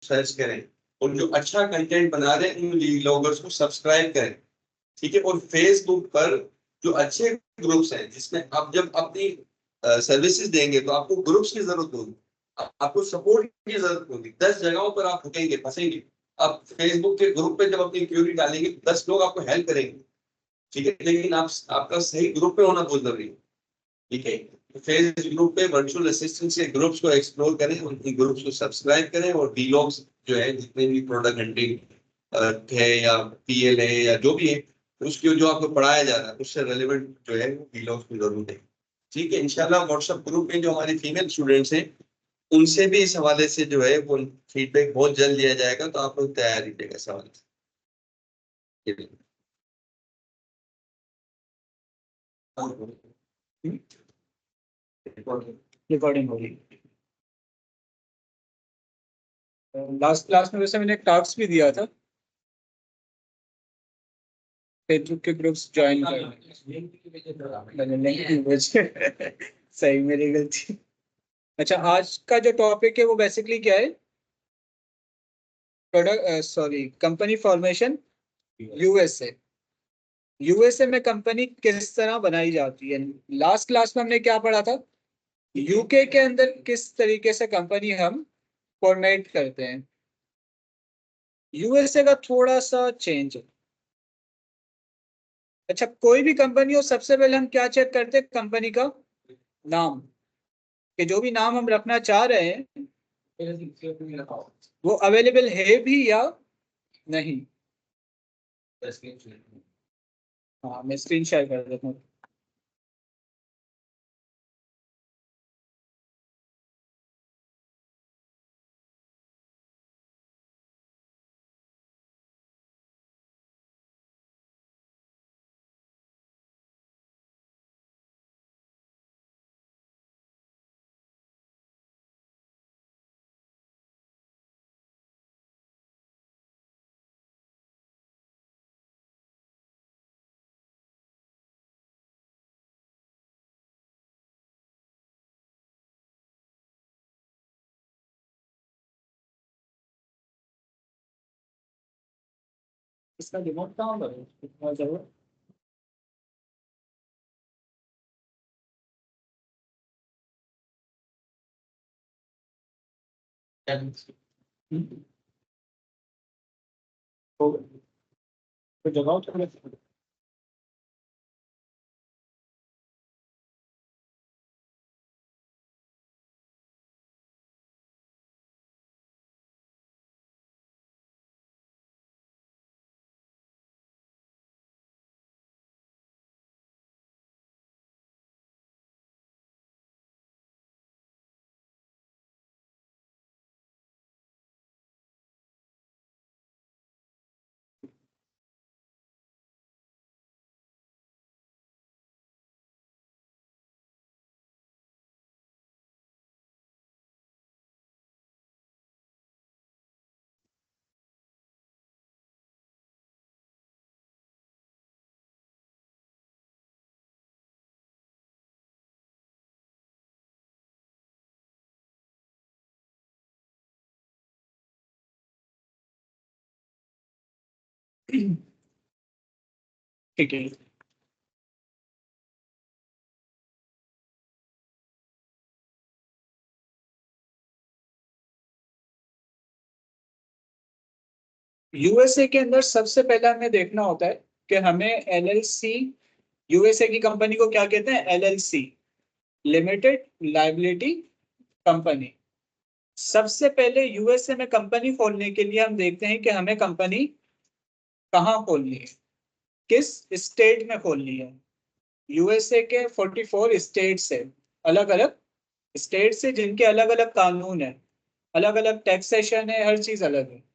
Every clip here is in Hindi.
सर्च करें और जो अच्छा कंटेंट बना रहे हैं उन व्लॉगर्स को सब्सक्राइब करें, ठीक है। और फेसबुक पर जो अच्छे ग्रुप्स हैं जिसमें आप जब अपनी सर्विसेज देंगे तो आपको ग्रुप्स की जरूरत होगी, आपको सपोर्ट की जरूरत होगी। 10 जगहों पर आप रुकेंगे, फंसेंगे। आप फेसबुक के ग्रुप पे जब अपनी क्यूरी डालेंगे 10 लोग आपको हेल्प करेंगे, ठीक है, लेकिन आप आपका सही ग्रुप पे होना बहुत जरूरी है, ठीक है। फेसबुक ग्रुप पे वर्चुअल असिस्टेंट के ग्रुप्स को एक्सप्लोर करें, उनकी ग्रुप्स को सब्सक्राइब करें और वीलॉग्स जो है जितने भी प्रोडक्ट हंटिंग है या पीएल है या जो भी है उसके जो आपको पढ़ाया जा रहा है उससे रेलेवेंट जो है वो वीलॉग्स को जरूर दें, ठीक है। इंशाल्लाह व्हाट्सएप ग्रुप में जो हमारे फीमेल स्टूडेंट्स हैं उनसे भी इस हवाले से जो है वो फीडबैक बहुत जल्द लिया जाएगा, तो आप लोग तैयार रहिएगा इस हवाले से। रिकॉर्डिंग होगी। लास्ट क्लास में वैसे मैंने एक टास्क भी दिया था, फेसबुक के ग्रुप्स ज्वाइन कर, मैंने नहीं भेजे। सही, मेरी गलती। अच्छा, आज का जो टॉपिक है वो बेसिकली क्या है? Product, sorry, company formation USA. USA में कंपनी किस तरह बनाई जाती है। लास्ट क्लास में हमने क्या पढ़ा था? यूके के अंदर किस तरीके से कंपनी हम फॉर्मेट करते हैं। यूएसए का थोड़ा सा चेंज है। अच्छा, कोई भी कंपनी हो सबसे पहले हम क्या चेक करते हैं? कंपनी का नाम, कि जो भी नाम हम रखना चाह रहे हैं वो अवेलेबल है भी या नहीं। हाँ, मैं स्क्रीन शेयर कर देता हूँ। इसका रिमोट कहाँ पर है? तो जगाओ थोड़ा। ठीक है। यूएसए के अंदर सबसे पहले हमें देखना होता है कि हमें एलएलसी, यूएसए की कंपनी को क्या कहते हैं? LLC, limited liability company. सबसे पहले यूएसए में कंपनी खोलने के लिए हम देखते हैं कि हमें कंपनी कहाँ खोलनी है, किस स्टेट में खोलनी है। यूएसए के 44 स्टेट्स है, अलग अलग स्टेट्स है जिनके अलग अलग कानून है, अलग अलग टैक्सेशन है, हर चीज अलग है।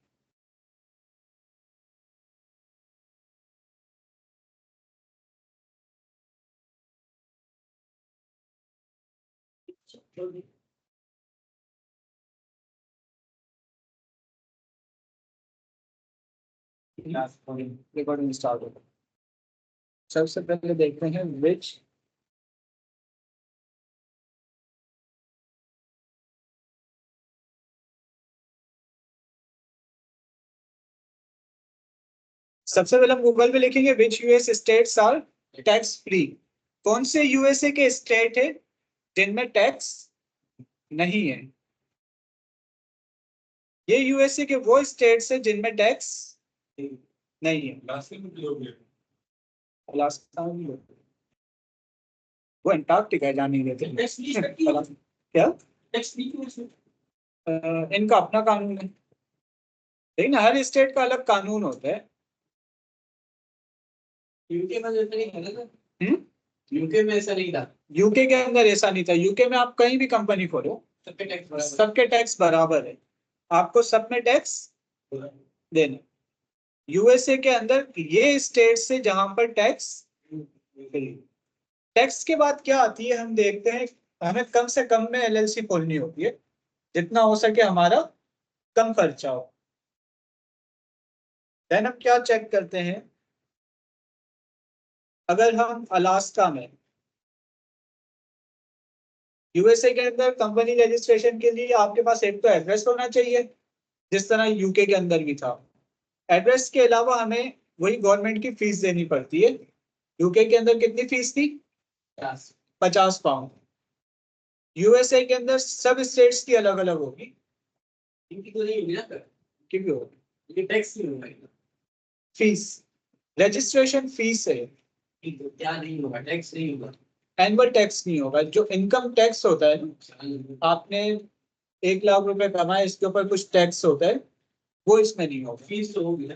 रिकॉर्डिंग स्टार्ट होगा। सबसे पहले देखते हैं विच सबसे पहले हम गूगल पे लिखेंगे which US states are tax free. कौन से यूएसए के स्टेट है जिनमें टैक्स नहीं है? ये यूएसए के वो स्टेट्स है जिनमें टैक्स नहीं है। अलास्का में भी होगा। वो अंटार्कटिका है, जाने देते हैं। क्या इनका अपना कानून है, लेकिन हर स्टेट का अलग कानून होता है। यूके में ऐसा नहीं था ना? हम्म? यूके में ऐसा नहीं था। यूके के अंदर ऐसा नहीं था। यूके में आप कहीं भी कंपनी खोलो, सबके टैक्स बराबर है, आपको सब में टैक्स देना। यूएसए के अंदर ये स्टेट से जहां पर टैक्स, टैक्स के बाद क्या आती है हम देखते हैं। हमें कम से कम में एलएलसी खोलनी होती है, जितना हो सके हमारा कम खर्चा हो। देन हम क्या चेक करते हैं, अगर हम अलास्का में, यूएसए के अंदर कंपनी रजिस्ट्रेशन के लिए आपके पास एक तो एड्रेस होना चाहिए, जिस तरह यूके के अंदर भी था। एड्रेस के अलावा हमें वही गवर्नमेंट की फीस देनी पड़ती है। यूके के अंदर कितनी फीस थी? 50 पाउंड। यूएसए के अंदर सब स्टेट्स की अलग अलग होगी। इनकी तो नहीं होगी ना फिर, क्योंकि होगी ये टैक्स नहीं होगा इनका। फीस, रजिस्ट्रेशन फीस है, क्या नहीं होगा? टैक्स नहीं होगा। एनुअल टैक्स नहीं होगा। जो इनकम टैक्स होता है ना, आपने 1 लाख रुपए कमाए, इसके ऊपर कुछ टैक्स होता है, वो इसमें नहीं होगा। फीस तो होगी ना।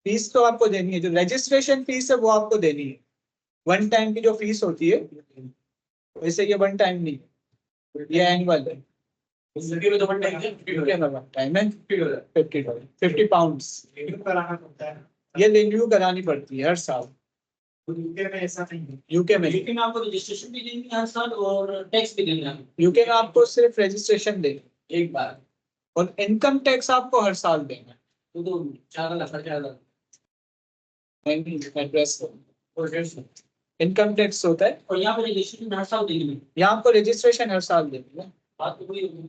फीस तो आपको देनी है, जो रजिस्ट्रेशन फीस है वो आपको देनी है। वन टाइम की जो फीस होती है, वैसे ये वन टाइम नहीं है, ये एनुअल है। यूके में तो वन टाइम है, यूके में वन टाइम है $50, 50 पाउंड्स। रिन्यू कराना पड़ता है। ये रिन्यू करानी पड़ती है हर साल। यूके में ऐसा नहीं है। यूके में यूके में आपको रजिस्ट्रेशन भी देनी है हर साल और टैक्स भी देना है यूके में आपको सिर्फ रजिस्ट्रेशन देनी एक बार, और इनकम टैक्स आपको हर साल देना है। तो 4 लाख 4 लाख एड्रेस और 150। इनकम टैक्स होता है, और यहाँ पे रजिस्ट्रेशन हर साल देनी है। यहाँ आपको रजिस्ट्रेशन हर साल देनी है। बात तो वही होगी।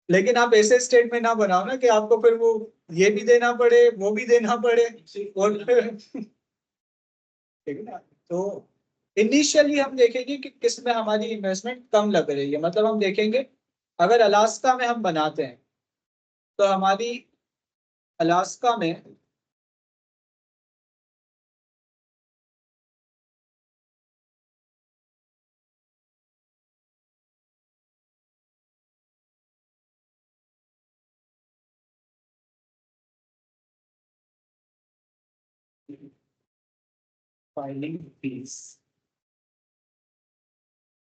लेकिन आप ऐसे स्टेट में ना बनाओ ना कि आपको फिर वो ये भी देना पड़े, वो भी देना पड़े, और फिर ठीक है ना। तो इनिशियली हम देखेंगे कि किस में हमारी इन्वेस्टमेंट कम लग रही है। मतलब हम देखेंगे, अगर अलास्का में हम बनाते हैं तो हमारी अलास्का में फाइलिंग फीस,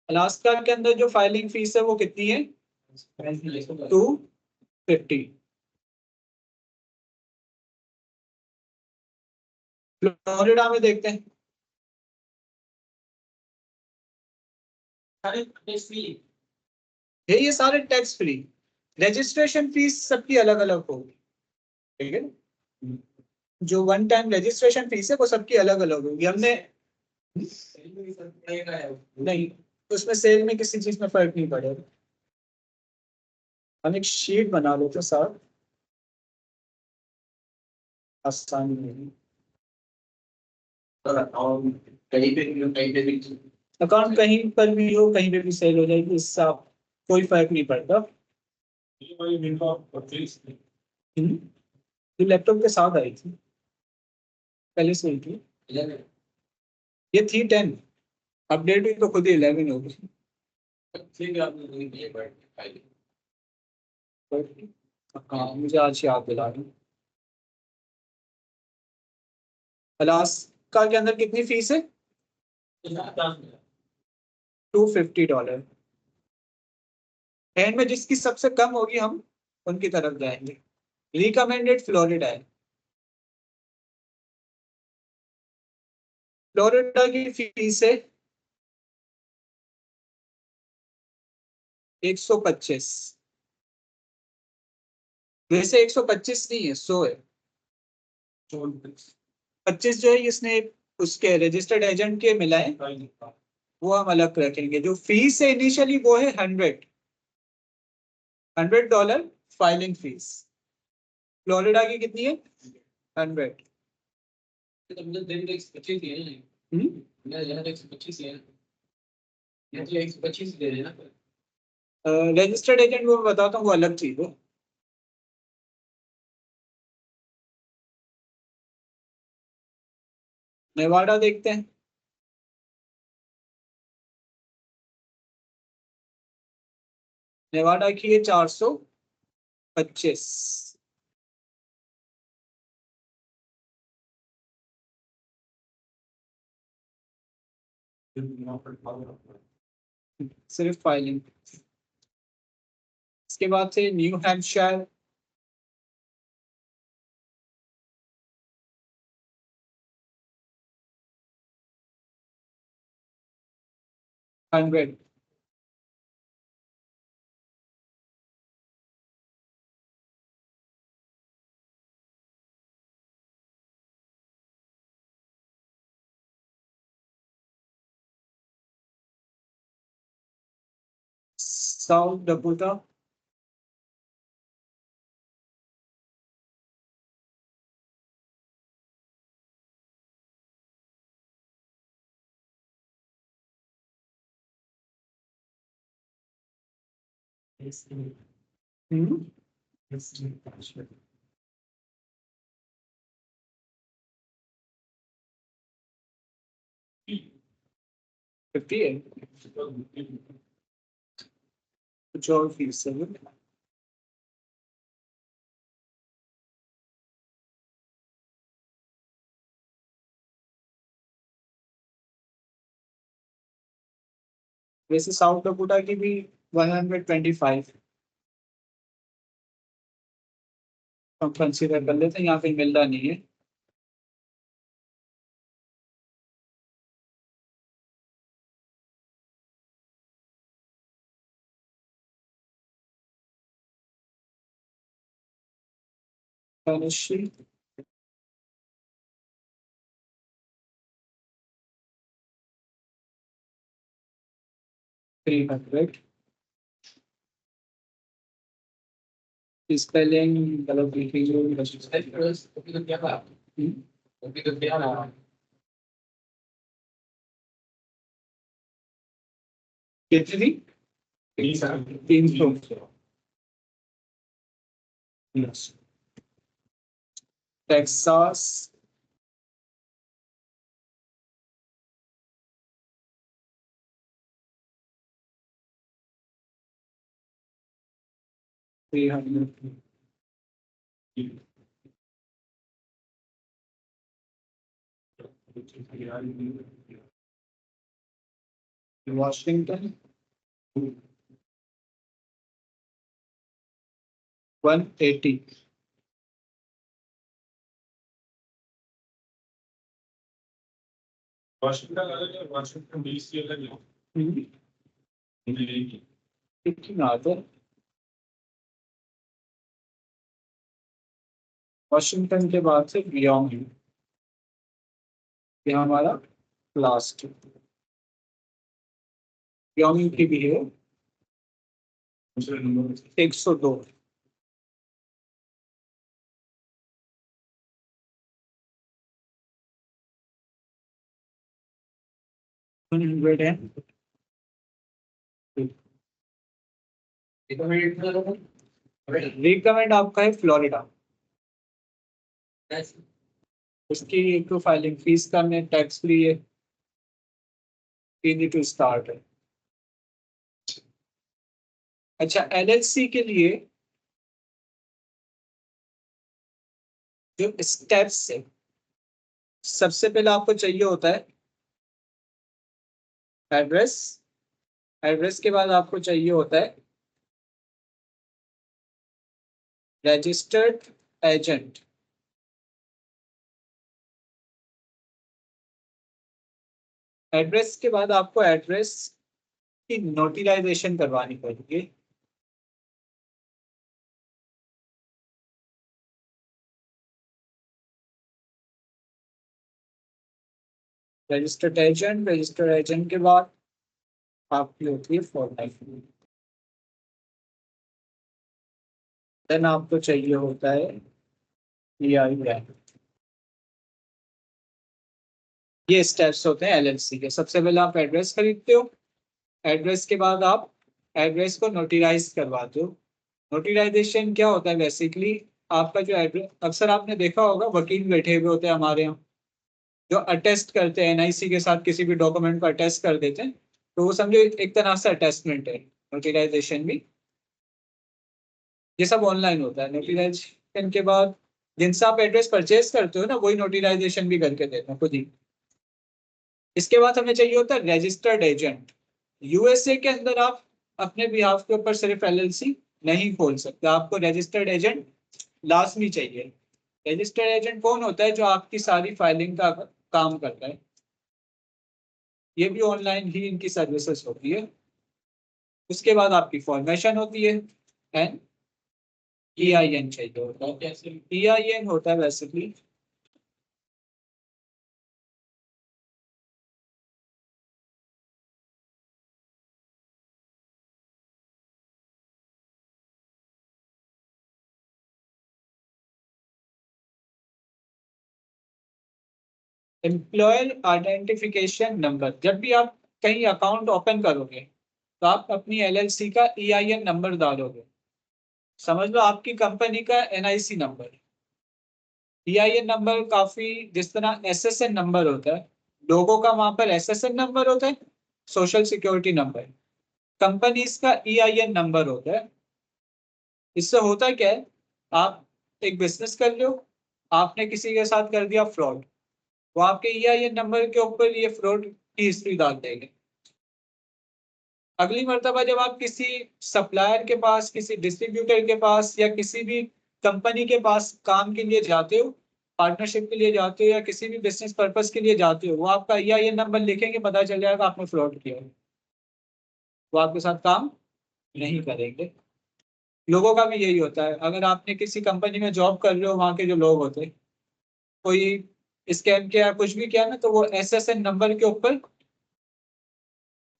अलास्का के अंदर जो फाइलिंग फीस है वो कितनी है? 250। फ्लोरिडा में देखते हैं, सारे टैक्स फ्री। ये सारे टैक्स फ्री। रजिस्ट्रेशन फीस सबकी अलग अलग होगी, ठीक है। जो वन टाइम रजिस्ट्रेशन फीस है वो सबकी अलग अलग होगी। हमने नहीं, उसमें सेल में किसी चीज में फर्क नहीं पड़ेगा। हम एक शीट बना लेते हैं सर, आसानी में। कहीं पे भी अकाउंट कहीं पर भी हो, कहीं पे भी सेल हो जाएगी, इससे आप कोई फर्क नहीं पड़ता। ये लैपटॉप के साथ आई थी, पहले से ही थी। ये थी 10, अपडेट हुई तो खुद ही 11 हो गई। हाँ, मुझे आज याद दिला रही। अलास्का के अंदर कितनी फीस है? $250। एंड में जिसकी सबसे कम होगी हम उनकी तरफ जाएंगे। रिकमेंडेड फ्लोरिडा है। फ्लोरिडा की फीस है 125। वैसे 125 नहीं है, 100 है। 25 जो है इसने उसके रजिस्टर्ड एजेंट के मिलाए, वो हम अलग रखेंगे। जो फीस है इनिशियली वो है $100 फाइलिंग फीस। फ्लोरिडा की कितनी है? 100। तो मुझे दिन टैक्स 25 दिए हैं। मैं यहाँ टैक्स 25 है, ये तो 125 दे रहे हैं ना। रजिस्टर्ड एजेंट वो मैं बताता हूँ, वो अलग चीज है। नेवाडा देखते हैं। नेवाडा की है 425। सिर्फ फाइलिंग। इसके बाद से New Hampshire. Hundred. South Dakota. हम्म 50 है। कुछ और फीस है। वैसे साउथ डकोटा की भी 125 हम कंसीडर कर लेते हैं, यहाँ पे मिलता नहीं है। Tennessee, 300। स्पेलिंग गलत लिखी जो अभी तो क्या था, अभी तो क्या रहा। कितनी? 300। Texas, three hundred. Washington 180। Washington अलग है, वाशिंगटन डीसी अलग है। कितना आता है? वॉशिंगटन के बाद से बियॉन्ग है, ये हमारा लास्ट। बियॉन्ग की भी है 102। हंड्रेड है। रिकमेंड आपका है फ्लोरिडा। उसकी एक तो फाइलिंग फीस कम है, टैक्स फ्री है, इजी टू स्टार्ट है। अच्छा, एलएलसी के लिए जो स्टेप्स है, सबसे पहले आपको चाहिए होता है एड्रेस। एड्रेस के बाद आपको चाहिए होता है रजिस्टर्ड एजेंट। एड्रेस के बाद आपको एड्रेस की नोटिलाइजेशन करवानी पड़ेगी। रजिस्टर्ड एजेंट के बाद आपकी होती है फॉर्मेलिटी। देन आपको चाहिए होता है ये स्टेप्स होते हैं एलएलसी के। सबसे पहले आप एड्रेस खरीदते हो, एड्रेस के बाद आप एड्रेस को नोटराइज करवाते हो। नोटराइजेशन क्या होता है बेसिकली, आपका जो एड्रेस, अक्सर आपने देखा होगा वकील बैठे हुए होते हैं हमारे यहाँ जो अटेस्ट करते हैं एनआईसी के साथ, किसी भी डॉक्यूमेंट को अटेस्ट कर देते हैं, तो वो समझो एक तरह से अटेस्टमेंट है नोटराइजेशन भी। ये सब ऑनलाइन होता है। नोटराइजेशन के बाद जिनसे आप एड्रेस परचेज करते हो ना, वही नोटराइजेशन भी करके देते हैं खुद ही। इसके बाद हमें चाहिए होता है रजिस्टर्ड एजेंट। यूएसए के अंदर आप अपने बिहाफ के ऊपर सिर्फ एलएलसी नहीं खोल सकते, आपको रजिस्टर्ड एजेंट लाजमी चाहिए। रजिस्टर्ड एजेंट कौन होता है? जो आपकी सारी फाइलिंग का काम करता है। ये भी ऑनलाइन ही इनकी सर्विसेज होती है। उसके बाद आपकी फॉर्मेशन होती है एंड EIN चाहिए होता है। EIN होता है बेसिकली एम्प्लॉयर आइडेंटिफिकेशन नंबर। जब भी आप कहीं अकाउंट ओपन करोगे तो आप अपनी एलएलसी का EIN नंबर डालोगे। समझ लो आपकी कंपनी का NIC नंबर। EIN नंबर काफी, जिस तरह SSN नंबर होता है, लोगों का वहां पर SSN नंबर होता है, सोशल सिक्योरिटी नंबर। कंपनीज का EIN नंबर होता है। इससे होता क्या है, आप एक बिजनेस कर लो, आपने किसी के साथ कर दिया फ्रॉड, वो आपके EIN नंबर के ऊपर ये फ्रॉड की हिस्ट्री डाल देंगे। अगली मर्तबा जब आप किसी सप्लायर के पास, किसी डिस्ट्रीब्यूटर के पास या किसी भी कंपनी के पास काम के लिए जाते हो, पार्टनरशिप के लिए जाते हो या किसी भी बिजनेस पर्पस के लिए जाते हो, वो आपका EIN नंबर लिखेंगे, पता चल जाएगा आपने फ्रॉड किया है, वो आपके साथ काम नहीं करेंगे। लोगों का भी यही होता है। अगर आपने किसी कंपनी में जॉब कर रहे हो, वहाँ के जो लोग होते हैं, कोई स्कैम किया कुछ भी किया ना, तो वो SSN नंबर के ऊपर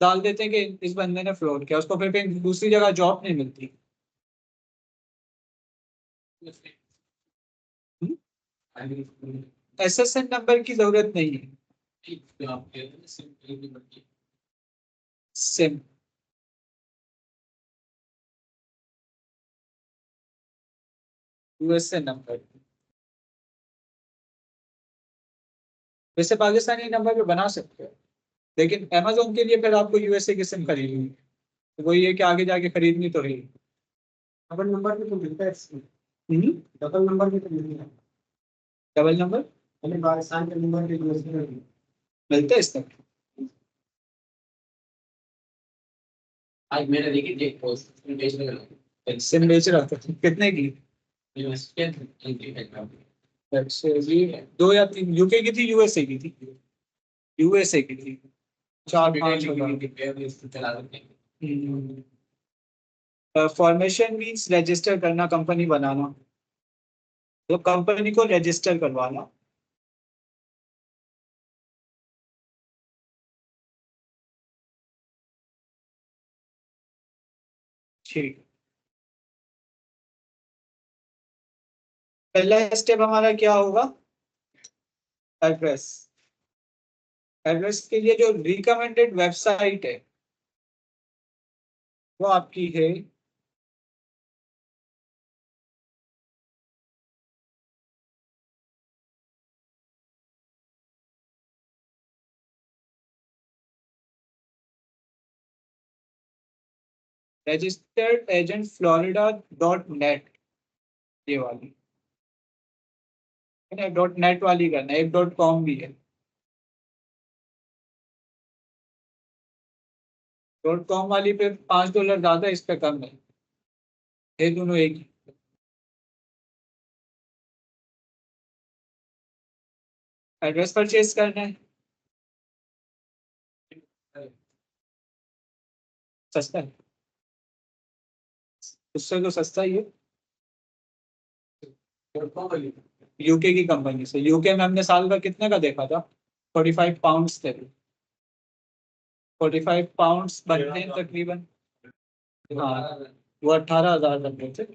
डाल देते हैं कि इस बंदे ने फ्रॉड किया, उसको फिर कहीं दूसरी जगह जॉब नहीं मिलती। SSN नंबर की जरूरत नहीं है। सिम USA नंबर, वैसे पाकिस्तानी नंबर पे बना सकते हो, लेकिन Amazon के लिए फिर आपको USA की सिम खरीदनी है। तो वही है कि आगे जाके खरीदनी तो रही। डबल नंबर भी तो मिलता है इसमें। डबल नंबर भी तो मिलता है। डबल नंबर यानी पाकिस्तान के नंबर के यूएसए में भी मिलता है इसमें। आज मैंने देखी थी एक पोस्ट बेचने का। सिम बेच रहा था, कितने की? अच्छा जी, 2 या 3 UK की थी, USA की थी? USA की थी। 4-5 चला सकते हैं। फॉर्मेशन मीन्स रजिस्टर करना, कंपनी बनाना, तो कंपनी को रजिस्टर करवाना। ठीक, पहला स्टेप हमारा क्या होगा? एड्रेस। एड्रेस के लिए जो रिकमेंडेड वेबसाइट है वो आपकी है registeredagentflorida.net, ये वाली है। .net वाली करना है, एक .com भी है। .com वाली पे $5 ज्यादा, इस पे कम है दोनों एक ही। एड्रेस परचेज करना है, सस्ता है, उससे तो सस्ता ही है। UK की कंपनी से। UK में हमने साल का कितने का देखा था? 45 पाउंड्स थे। 45 पाउंड्स बनते हैं तकरीबन, हाँ, वो 18,000 बनते थे।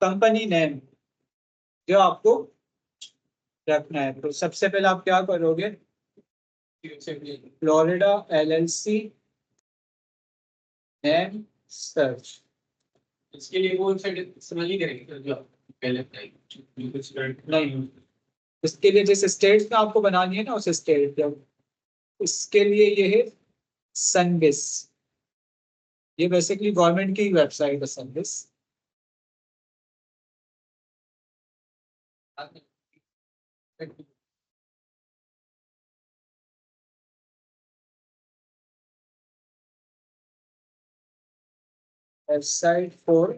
कंपनी नेम जो आपको रखना है, तो सबसे पहले आप क्या करोगे, फ्लोरिडा LLC नेम सर्च। इसके लिए वो वेबसाइट इस्तेमाल नहीं करेंगे सर, जो आप पहले बताई? नहीं, इसके लिए जिस स्टेट में आपको बनानी है ना उस स्टेट में, इसके लिए ये है सनबिस। ये बेसिकली गवर्नमेंट की वेबसाइट है Sunbiz. Website for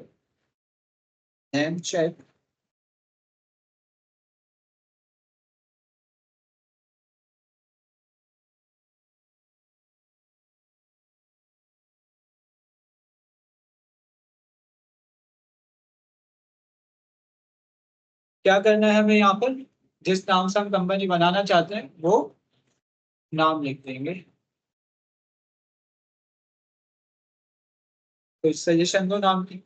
name check. क्या करना है हमें यहाँ पर, जिस नाम से हम कंपनी बनाना चाहते हैं वो नाम लिख देंगे। कोई सजेशन दो नाम की।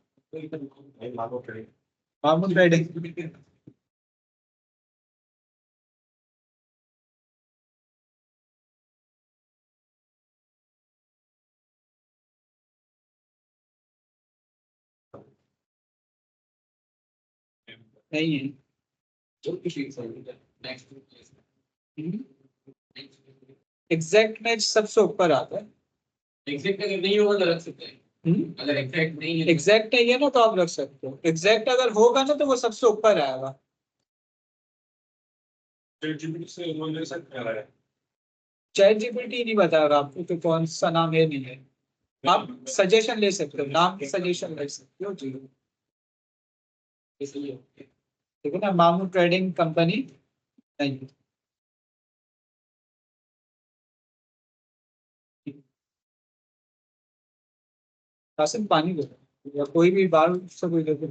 Mamud trading. नहीं है। जो किसी सर नेक्स्ट एग्जैक्ट मैच सबसे ऊपर आता है। एग्जैक्ट अगर नहीं होगा तो रख सकते हैं, अगर एग्जैक्ट नहीं है तो- एग्जैक्ट नहीं है ना तो आप रख सकते हो, एग्जैक्ट अगर होगा ना तो वो सबसे ऊपर आएगा। से उन्होंने सब करा है। चैट जीपीटी नहीं बताएगा आपको कि कौन सा नाम है नहीं है। आप सजेशन ले सकते हो, नाम की सजेशन ले सकते हो जी। इसलिए ठीक है ना, मामू ट्रेडिंग कंपनी नहीं। कासिम पानी दो, या कोई भी बाहर से कोई दे दो।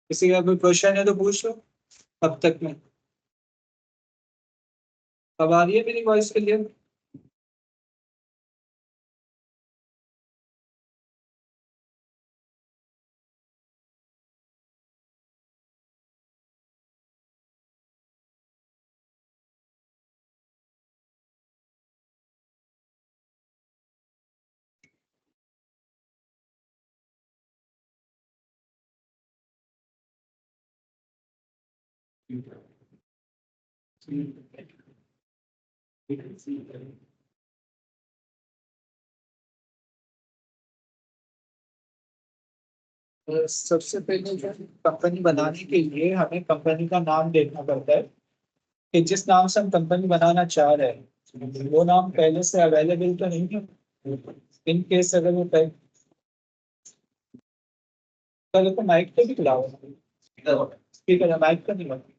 किसी का कोई क्वेश्चन है तो पूछ लो अब तक में। अब आ रही है मेरी वॉइस क्लियर? सबसे पहले जो कंपनी बनाने के लिए हमें कंपनी का नाम देखना पड़ता है कि जिस नाम से हम कंपनी बनाना चाह रहे हैं वो नाम पहले से अवेलेबल तो नहीं है। इन केस अगर वो पहले, पहले तो माइक पे भी खिलाओ, स्पीकर है माइक पे नहीं लगा।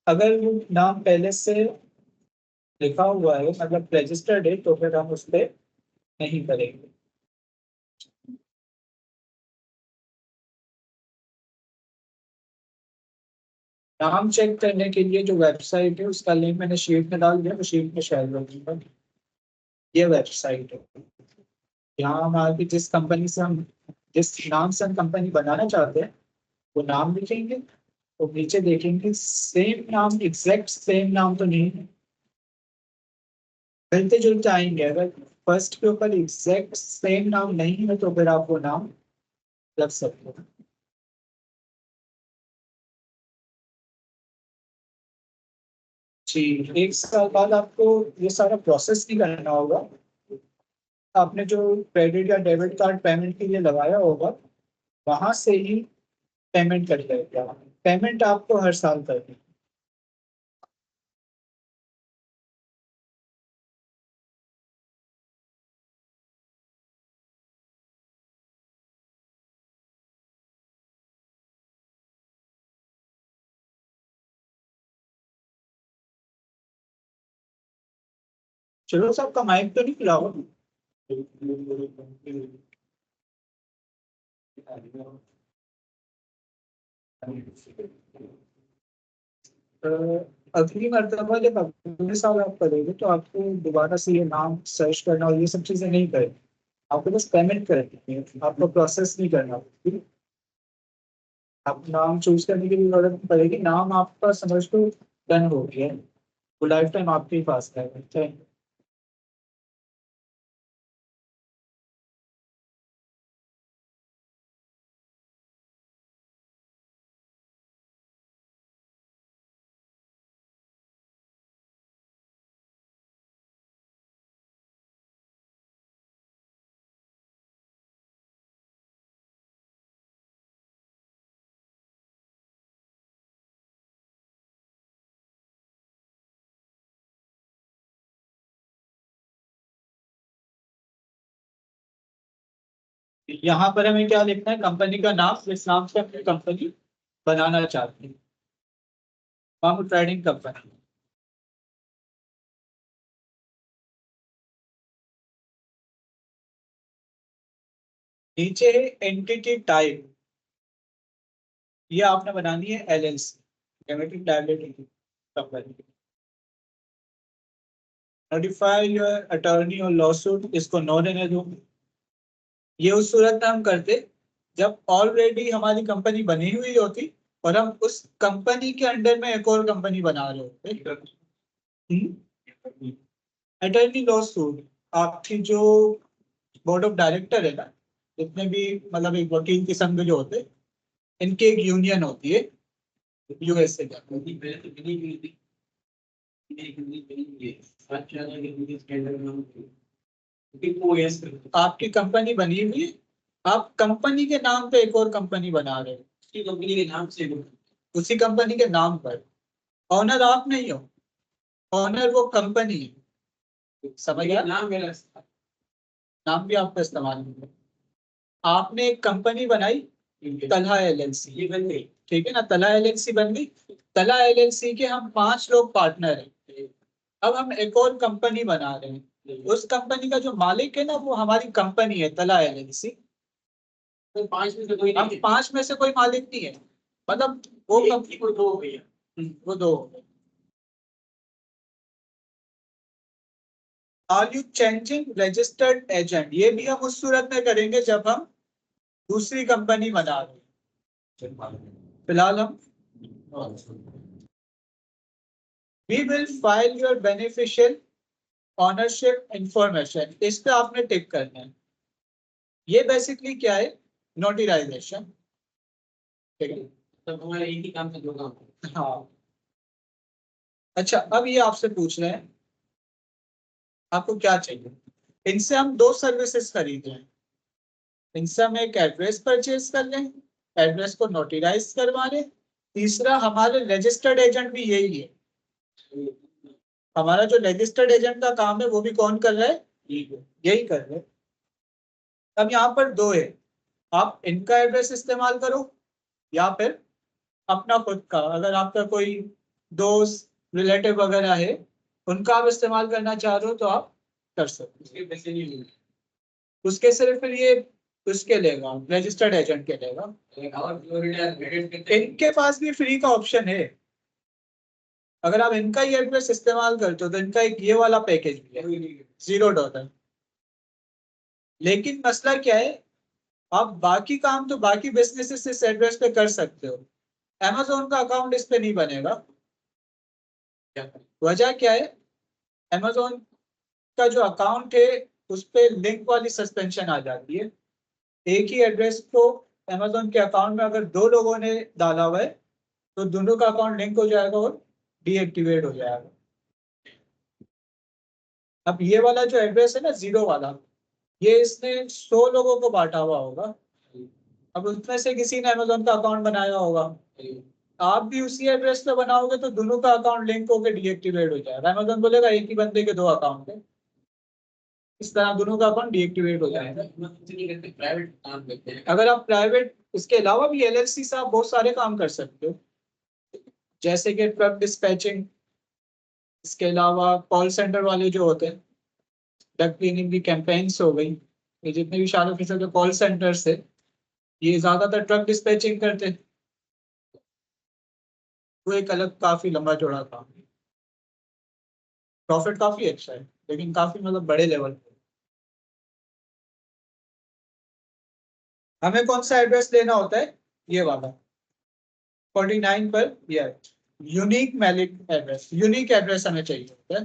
अगर वो नाम पहले से लिखा हुआ है मतलब रजिस्टर्ड है तो फिर हम उस पर नहीं करेंगे। नाम चेक करने के लिए जो वेबसाइट है उसका लिंक मैंने शीट में डाल दिया, वो शीट में शेयर कर दूंगा। ये वेबसाइट है, यहाँ हम आगे जिस कंपनी से हम जिस नाम से हम कंपनी बनाना चाहते हैं वो नाम लिखेंगे, तो नीचे देखेंगे सेम नाम, एग्जैक्ट सेम नाम तो नहीं है, मिलते जुलते आएंगे। अगर फर्स्ट के ऊपर एग्जैक्ट सेम नाम नहीं है तो फिर आप वो नाम रख सकते हो। जी, 1 साल बाद आपको ये सारा प्रोसेस नहीं करना होगा। आपने जो क्रेडिट या डेबिट कार्ड पेमेंट के लिए लगाया होगा वहां से ही पेमेंट कर लेगा। पेमेंट आपको हर साल करनी है। चलो सबका माइक तो नहीं खुला होगा। अगली मरतबा जब अगले साल आप करोगे तो आपको दोबारा से ये नाम सर्च करना और ये सब चीज़ें नहीं करें, आपको बस पेमेंट करनी है, आपको प्रोसेस नहीं करना। ठीक है? आप नाम चूज करने की भी जरूरत नहीं पड़ेगी, नाम आपका समझ लो डन हो गया है, वो लाइफ टाइम आपके ही पास रहेगा। यहाँ पर हमें क्या लिखना है, कंपनी का नाम, जिस नाम से अपनी कंपनी बनाना चाहते हैं, हम ट्रेडिंग कंपनी। नीचे है एंटिटी टाइप, ये आपने बनानी है LLC, limited liability company. Notify your attorney और लॉसूट, इसको नो देने दो। ये उस सूरत में हम करते जब ऑलरेडी हमारी कंपनी बनी हुई होती और हम उस कंपनी के अंडर में एक और कंपनी बना रहे होते। अटॉर्नी लॉ सूट, आपकी जो बोर्ड ऑफ डायरेक्टर है ना, जितने भी मतलब एक वकील किस्म के जो होते, इनकी एक यूनियन होती है यूएसए का। आपकी कंपनी बनी हुई है, आप कंपनी के नाम पे एक और कंपनी बना रहे हो, कंपनी के नाम से उसी कंपनी के नाम पर। ऑनर आप नहीं हो, ऑनर वो कंपनी है, समझ गया? नाम मेरा नाम भी आपका इस्तेमाल नहीं। आपने एक कंपनी बनाई तलहा एलएलसी, ये बन गई, ठीक है ना, तलहा एलएलसी बन गई। तलहा एलएलसी के हम 5 लोग पार्टनर हैं। अब हम एक और कंपनी बना रहे हैं, उस कंपनी का जो मालिक है ना, वो हमारी कंपनी है तलहा एलएलसी। तो 5 में से कोई अब नहीं, 5 में से कोई मालिक नहीं है, मतलब वो कंपनी को 2 हो गई। वो 2 हो गए। Are you changing registered agent, ये भी हम उस सूरत में करेंगे जब हम दूसरी कंपनी बना रहे हैं। फिलहाल हम we will file your beneficial ownership information, इस पे आपने टिक करना है। ये बेसिकली क्या है, नोटराइजेशन। ठीक है, तो हमारा एक ही काम से 2 काम। हाँ। अच्छा, अब ये आपसे पूछ रहे हैं आपको क्या चाहिए। इनसे हम 2 सर्विसेज खरीद रहे हैं, इनसे हम एक एड्रेस परचेज कर लें, एड्रेस को नोटराइज करवा लें। तीसरा, हमारे रजिस्टर्ड एजेंट भी यही है, हमारा जो रजिस्टर्ड एजेंट का काम है वो भी कौन कर रहा है, यही कर रहे हैं। अब यहाँ पर 2 है, आप इनका एड्रेस इस्तेमाल करो या फिर अपना खुद का, अगर आपका कोई दोस्त रिलेटिव वगैरह है उनका आप इस्तेमाल करना चाह रहे हो तो आप कर सकते उसके पैसे नहीं मिलते, हो। उसके सिर्फ फिर ये उसके लेगा, रजिस्टर्ड एजेंट के लेगा। और फ्लोरिडा क्रेडिट करते इनके पास भी फ्री का ऑप्शन है, अगर आप इनका ही एड्रेस इस्तेमाल करते हो तो इनका एक ये वाला पैकेज भी है, $0। लेकिन मसला क्या है, आप बाकी काम तो बाकी बिजनेसेस इस एड्रेस पे कर सकते हो, Amazon का अकाउंट इस पे नहीं बनेगा। वजह क्या है, Amazon का जो अकाउंट है उस पे लिंक वाली सस्पेंशन आ जाती है। एक ही एड्रेस को Amazon के अकाउंट में अगर 2 लोगों ने डाला हुआ है तो दोनों का अकाउंट लिंक हो जाएगा और डीएक्टिवेट हो जाएगा। अब ये वाला जो एड्रेस है ना, 0 वाला, ये इसने 100 लोगों को बांटा हुआ होगा, अब उसमें से किसी ने Amazon का अकाउंट बनाया होगा, आप भी उसी एड्रेस पे बनाओगे तो दोनों का अकाउंट लिंक होकर डीएक्टिवेट हो जाएगा। Amazon बोलेगा एक ही बंदे के 2 अकाउंट है, इस तरह दोनों का अकाउंट डीएक्टिवेट हो जाएगा। प्राइवेट काम करते हैं। अगर आप प्राइवेट, इसके अलावा भी एलएलसी से आप बहुत सारे काम कर सकते हो, जैसे कि ट्रक डिस्पैचिंग, इसके अलावा कॉल सेंटर वाले जो होते हैं, डक क्लीनिंग की कैंपेन्स हो गई, ये जितने भी शाल ऑफिसर के कॉल सेंटर्स है ये ज्यादातर ट्रक डिस्पैचिंग करते हैं। वो एक अलग काफी लंबा चौड़ा काम है। प्रॉफिट काफी अच्छा है, लेकिन काफी मतलब बड़े लेवल पे। हमें कौन सा एड्रेस लेना होता है? ये वाला 49 पर ये unique malic address, unique address हमें चाहिए होता है,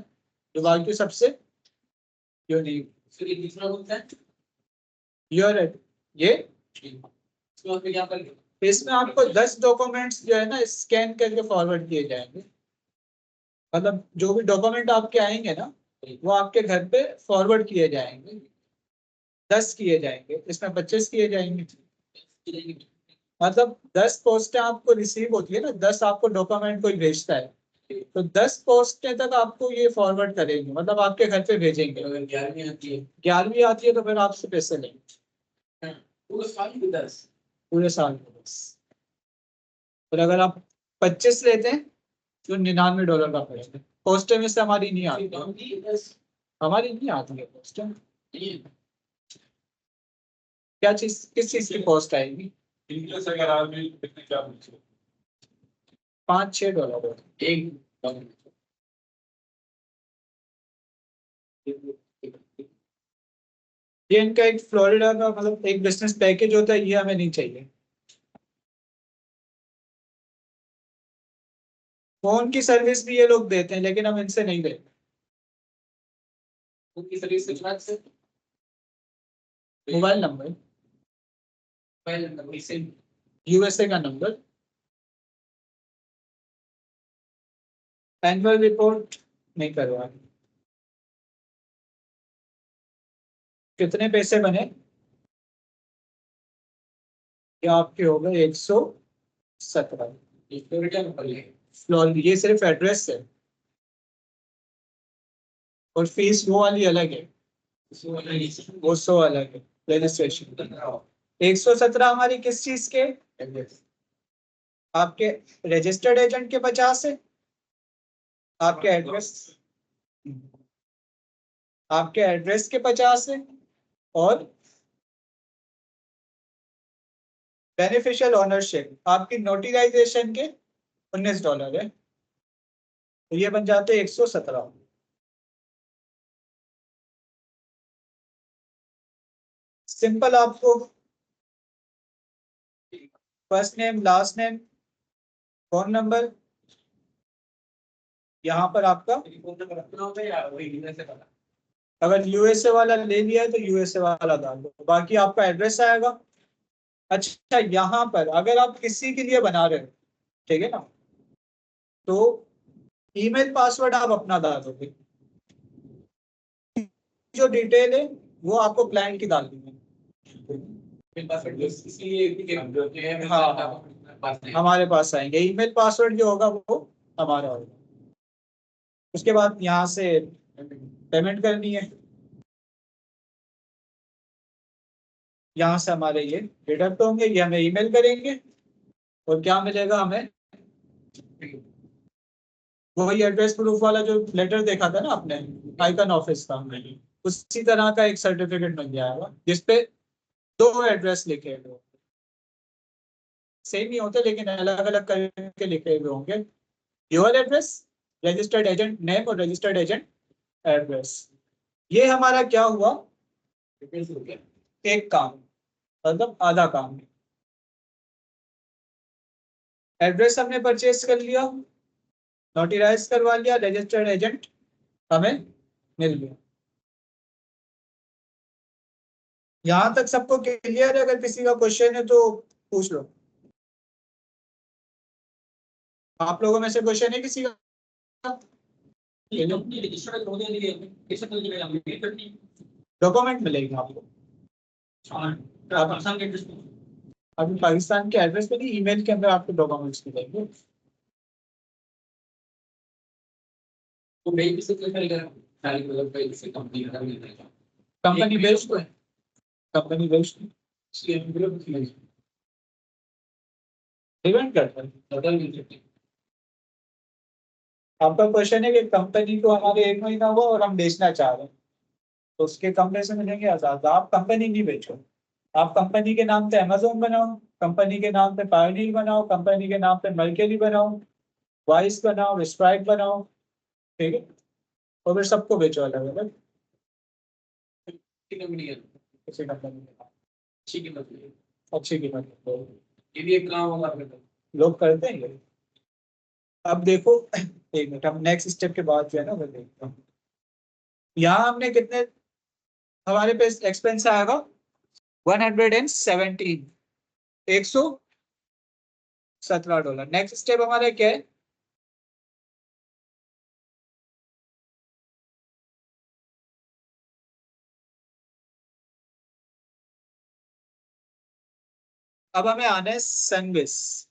जो बाकी सबसे यूनिक। फिर ये तीसरा होता है योर ये इसमें आप क्या करेंगे? इसमें आपको 10 डॉक्यूमेंट्स जो है ना स्कैन करके फॉरवर्ड किए जाएंगे। मतलब जो भी डॉक्यूमेंट आपके आएंगे ना वो आपके घर पे फॉरवर्ड किए जाएंगे। 10 किए जाएंगे, इसमें 25 किए जाएंगे। मतलब 10 पोस्टें आपको रिसीव होती है ना, 10 आपको डॉक्यूमेंट कोई भेजता है, तो 10 पोस्टें तक आपको ये फॉरवर्ड करेंगे, मतलब आपके घर पे भेजेंगे। अगर 11वीं आती है 11वीं आती है तो फिर आपसे पैसे लेंगे पूरे साल के 10। पूरे साल में 10। और अगर आप 25 लेते हैं तो $99 का पड़ेगा। पोस्टें में से हमारी नहीं आती, हमारी नहीं आती है पोस्टें। क्या चीज, किस चीज की पोस्ट आएगी? इंग्लिश अगर आदमी कितने क्या पूछे $5-6 एक ये इनका एक फ्लोरिडा का मतलब एक बिजनेस पैकेज होता है, ये हमें नहीं चाहिए। फोन की सर्विस भी ये लोग देते हैं, लेकिन हम इनसे नहीं लेते। उनकी सर्विस से बात से मोबाइल नंबर, मोबाइल नंबर से यूएसए का नंबर, एनुअल रिपोर्ट नहीं करवा। कितने पैसे बने? ये आपके हो गए 117। फ्लोरिडा में पड़े फ्लोर ये सिर्फ एड्रेस है, और फीस वो वाली अलग है, वो 100 अलग है रजिस्ट्रेशन। 117 हमारी किस चीज के? आपके रजिस्टर्ड एजेंट के 50 है, आपके एड्रेस, आपके एड्रेस के 50 है, और बेनिफिशियल ओनरशिप आपकी नोटिफिकेशन के $19 है, तो ये बन जाते 117। सिंपल आपको first name, last name, phone number, यहाँ पर आपका अगर यूएसए वाला ले लिया है तो यूएसए वाला डाल दो, बाकी आपका एड्रेस आएगा। अच्छा, यहाँ पर अगर आप किसी के लिए बना रहे हो, ठीक है ना, तो ईमेल पासवर्ड आप अपना डाल दोगे, जो डिटेल है वो आपको क्लाइंट की डाल देंगे। हाँ, हमारे पास आएंगे, ईमेल पासवर्ड जो होगा वो हमारा होगा। उसके बाद यहाँ से पेमेंट करनी है, यहाँ से हमारे ये डिडक्ट होंगे, ये हमें ईमेल करेंगे, और क्या मिलेगा हमें? वही एड्रेस प्रूफ वाला जो लेटर देखा था ना आपने आइकन ऑफिस का, उसी तरह का एक सर्टिफिकेट मिल जाएगा जिसपे 2 एड्रेस लिखे हुए, सेम ही होते लेकिन अलग अलग करके लिखे हुए होंगे। Your address, registered agent name और रजिस्टर्ड एजेंट एड्रेस। ये हमारा क्या हुआ? एक काम, मतलब आधा काम। एड्रेस हमने परचेज कर लिया, नोटराइज करवा लिया, रजिस्टर्ड एजेंट हमें मिल गया। यहां तक सबको क्लियर है? अगर किसी का क्वेश्चन है तो पूछ लो। आप लोगों में से क्वेश्चन है किसी का? डॉक्यूमेंट मिलेगा आपको अभी पाकिस्तान के एड्रेस पे नहीं, ईमेल के अंदर आपको डॉक्यूमेंट्स मिलेंगे। तो मेल किसे करेगा कंपनी बेस्ड है, कंपनी बेस्ड डिपेंड करता है। आपका क्वेश्चन है कि कंपनी को हमारे 1 महीना हुआ और हम बेचना चाह रहे हैं, तो उसके कम पैसे मिलेंगे आजाद। आप कंपनी नहीं बेचो, आप कंपनी के नाम पे अमेजोन बनाओ, कंपनी के नाम पे पायोनियर बनाओ, कंपनी के नाम पे मर्केली बनाओ, वाइस बनाओ, स्प्राइट बनाओ, ठीक है, और फिर सबको बेचो अलग अलग कंपनी है, किसी कंपनी में, अच्छी कीमत में। अच्छी कीमत में। ये भी एक काम होगा आपके पास। लोग करते हैं ये। अब देखो एक मिनट, हम नेक्स्ट स्टेप के बाद जो है ना वो देखते हैं। यहाँ हमने कितने, हमारे पे एक्सपेंस आएगा 117, $117। नेक्स्ट स्टेप हमारा क्या है, अब हमें आना है सनबिस।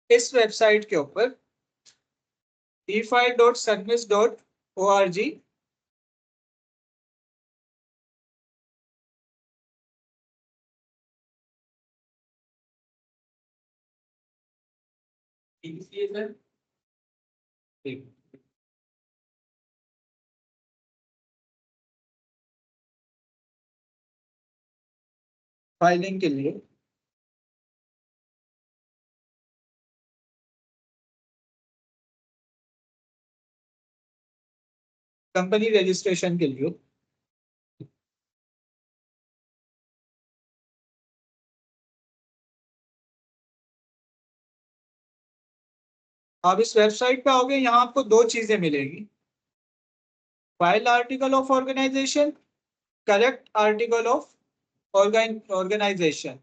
इस वेबसाइट के ऊपर e-file.sunmis.org इसलिए सर फाइलिंग के लिए, कंपनी रजिस्ट्रेशन के लिए, आप इस वेबसाइट पे आओगे, यहाँ आपको दो चीजें मिलेगी, file article of organization, correct article of organization.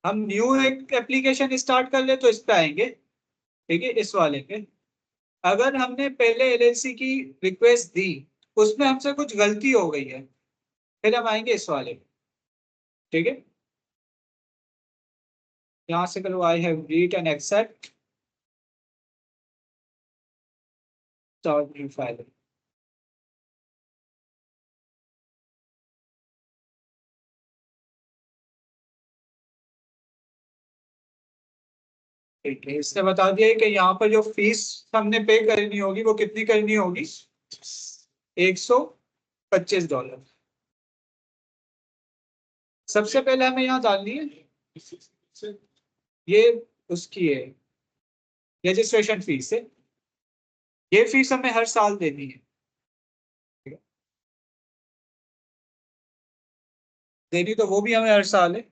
हम न्यू एक एप्लीकेशन स्टार्ट कर ले तो इस पे आएंगे, ठीक है, इस वाले पे। अगर हमने पहले एलएलसी की रिक्वेस्ट दी, उसमें हमसे कुछ गलती हो गई है, फिर हम आएंगे इस वाले पे, ठीक है। यहाँ से करो I have read and accept file. ठीक है, इसने बता दिया है कि यहाँ पर जो फीस हमने पे करनी होगी वो कितनी करनी होगी, $125। सबसे पहले हमें यहाँ डालनी है, ये उसकी है रजिस्ट्रेशन फीस है, ये फीस हमें हर साल देनी है, देनी तो वो भी हमें हर साल है,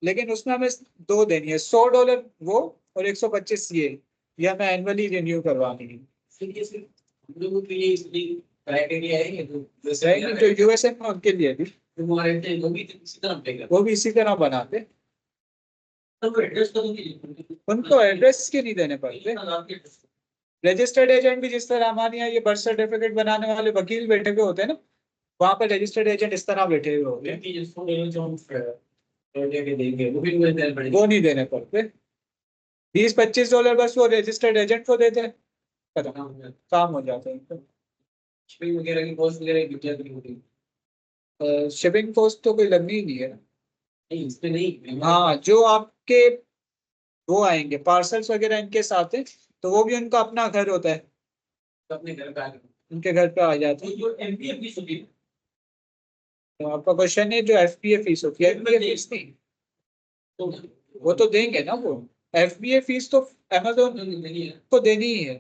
लेकिन उसमें हमें दो देनी है, $100 वो और 125 ये हमें एनुअली रिन्यू करवानी है। फिर ये सिर्फ हम लोगों के लिए इसलिए क्राइटेरिया है ये जो यूएसए में उनके लिए भी, हमारे वो भी इसी तरह पे कर वो भी इसी तरह बनाते, तो एड्रेस तो नहीं उनको एड्रेस के नहीं देने पड़ते। रजिस्टर्ड एजेंट भी जिस तरह हमारे यहाँ ये बर्थ सर्टिफिकेट बनाने वाले वकील बैठे हुए होते हैं ना, वहाँ पर रजिस्टर्ड एजेंट इस तरह बैठे हुए होते हैं, वो नहीं देने पड़ते। $20-25 बस वो रजिस्टर्ड एजेंट को देते हैं, काम हो जाता है। शिपिंग वगैरह की कॉस्ट वगैरह की क्या होगी? शिपिंग कॉस्ट तो कोई लगनी ही नहीं है, नहीं इस पे नहीं। हाँ जो आपके वो आएंगे पार्सल्स वगैरह इनके साथ है, तो वो भी उनका अपना घर होता है, तो अपने घर पे उनके घर पे आ जाते हैं। जो एमपीएफ की होती है तो आपका क्वेश्चन है जो एफपीए फीस होती है, एफपीए फीस नहीं, तो वो तो देंगे ना वो, एफबीए फीस तो अमेजोन नहीं है। को देनी ही है,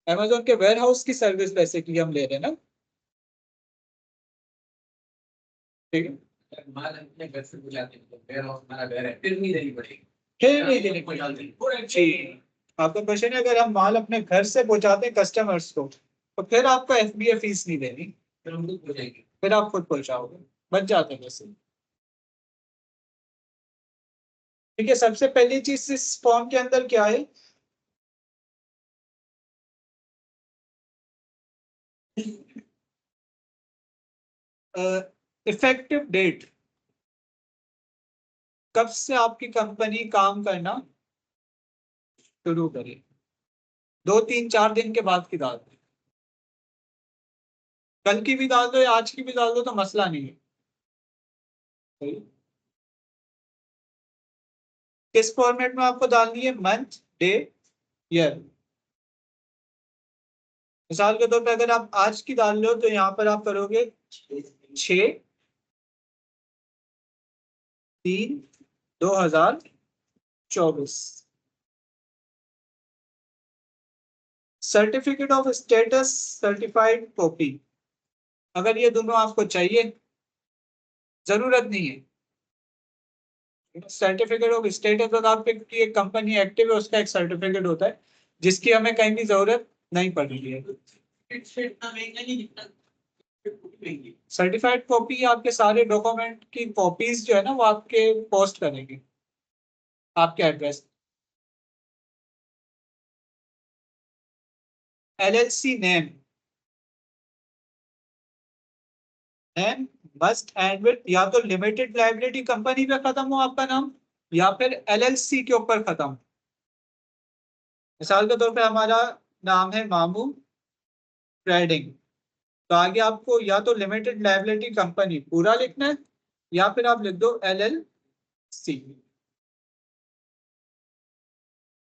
अमेजोन के वेयर हाउस की सर्विस बेसिकली हम ले रहे हैं ना, ठीक है। माल अपने घर से बुलाते हैं, वेयर हाउस हमारा घर है, फिर नहीं देनी पड़ेगी। फिर नहीं देने को जी। आपका क्वेश्चन है अगर हम माल अपने घर से पहुंचाते हैं कस्टमर्स को तो फिर आपको FBA फीस नहीं देनी, फिर हम खुद पहुंचाएंगे। फिर आप खुद पहुंचाओगे, बच जाते हैं वैसे। ठीक है, सबसे पहली चीज इस फॉर्म के अंदर क्या है, इफेक्टिव डेट, कब से आपकी कंपनी काम करना शुरू करे। 2 3 4 दिन के बाद की डाल दो, कल की भी डाल दो या आज की भी डाल दो तो मसला नहीं है। सही? किस फॉर्मेट में आपको डालनी है, मंथ, डे, ईयर। मिसाल के तौर पे अगर आप आज की डाल लो तो यहाँ पर आप करोगे 6/3/2024। Certificate of status, certified copy, अगर ये दोनों आपको चाहिए, जरूरत नहीं है। सर्टिफिकेट ऑफ स्टेटस तो आपकी एक कंपनी एक्टिव है उसका एक सर्टिफिकेट होता है जिसकी हमें कहीं भी जरूरत नहीं पड़ रही है। सर्टिफाइड कॉपी आपके सारे डॉक्यूमेंट की कॉपीज जो है ना वो आपके पोस्ट करेंगे आपके address. LLC name, name must and with या तो लिमिटेड लाइबिलिटी कंपनी पे खत्म हो आपका नाम या फिर LLC के ऊपर खत्म। मिसाल के तौर पे हमारा नाम है मामू ट्रेडिंग, तो आगे आपको या तो लिमिटेड लाइबिलिटी कंपनी पूरा लिखना है या फिर आप लिख दो LLC।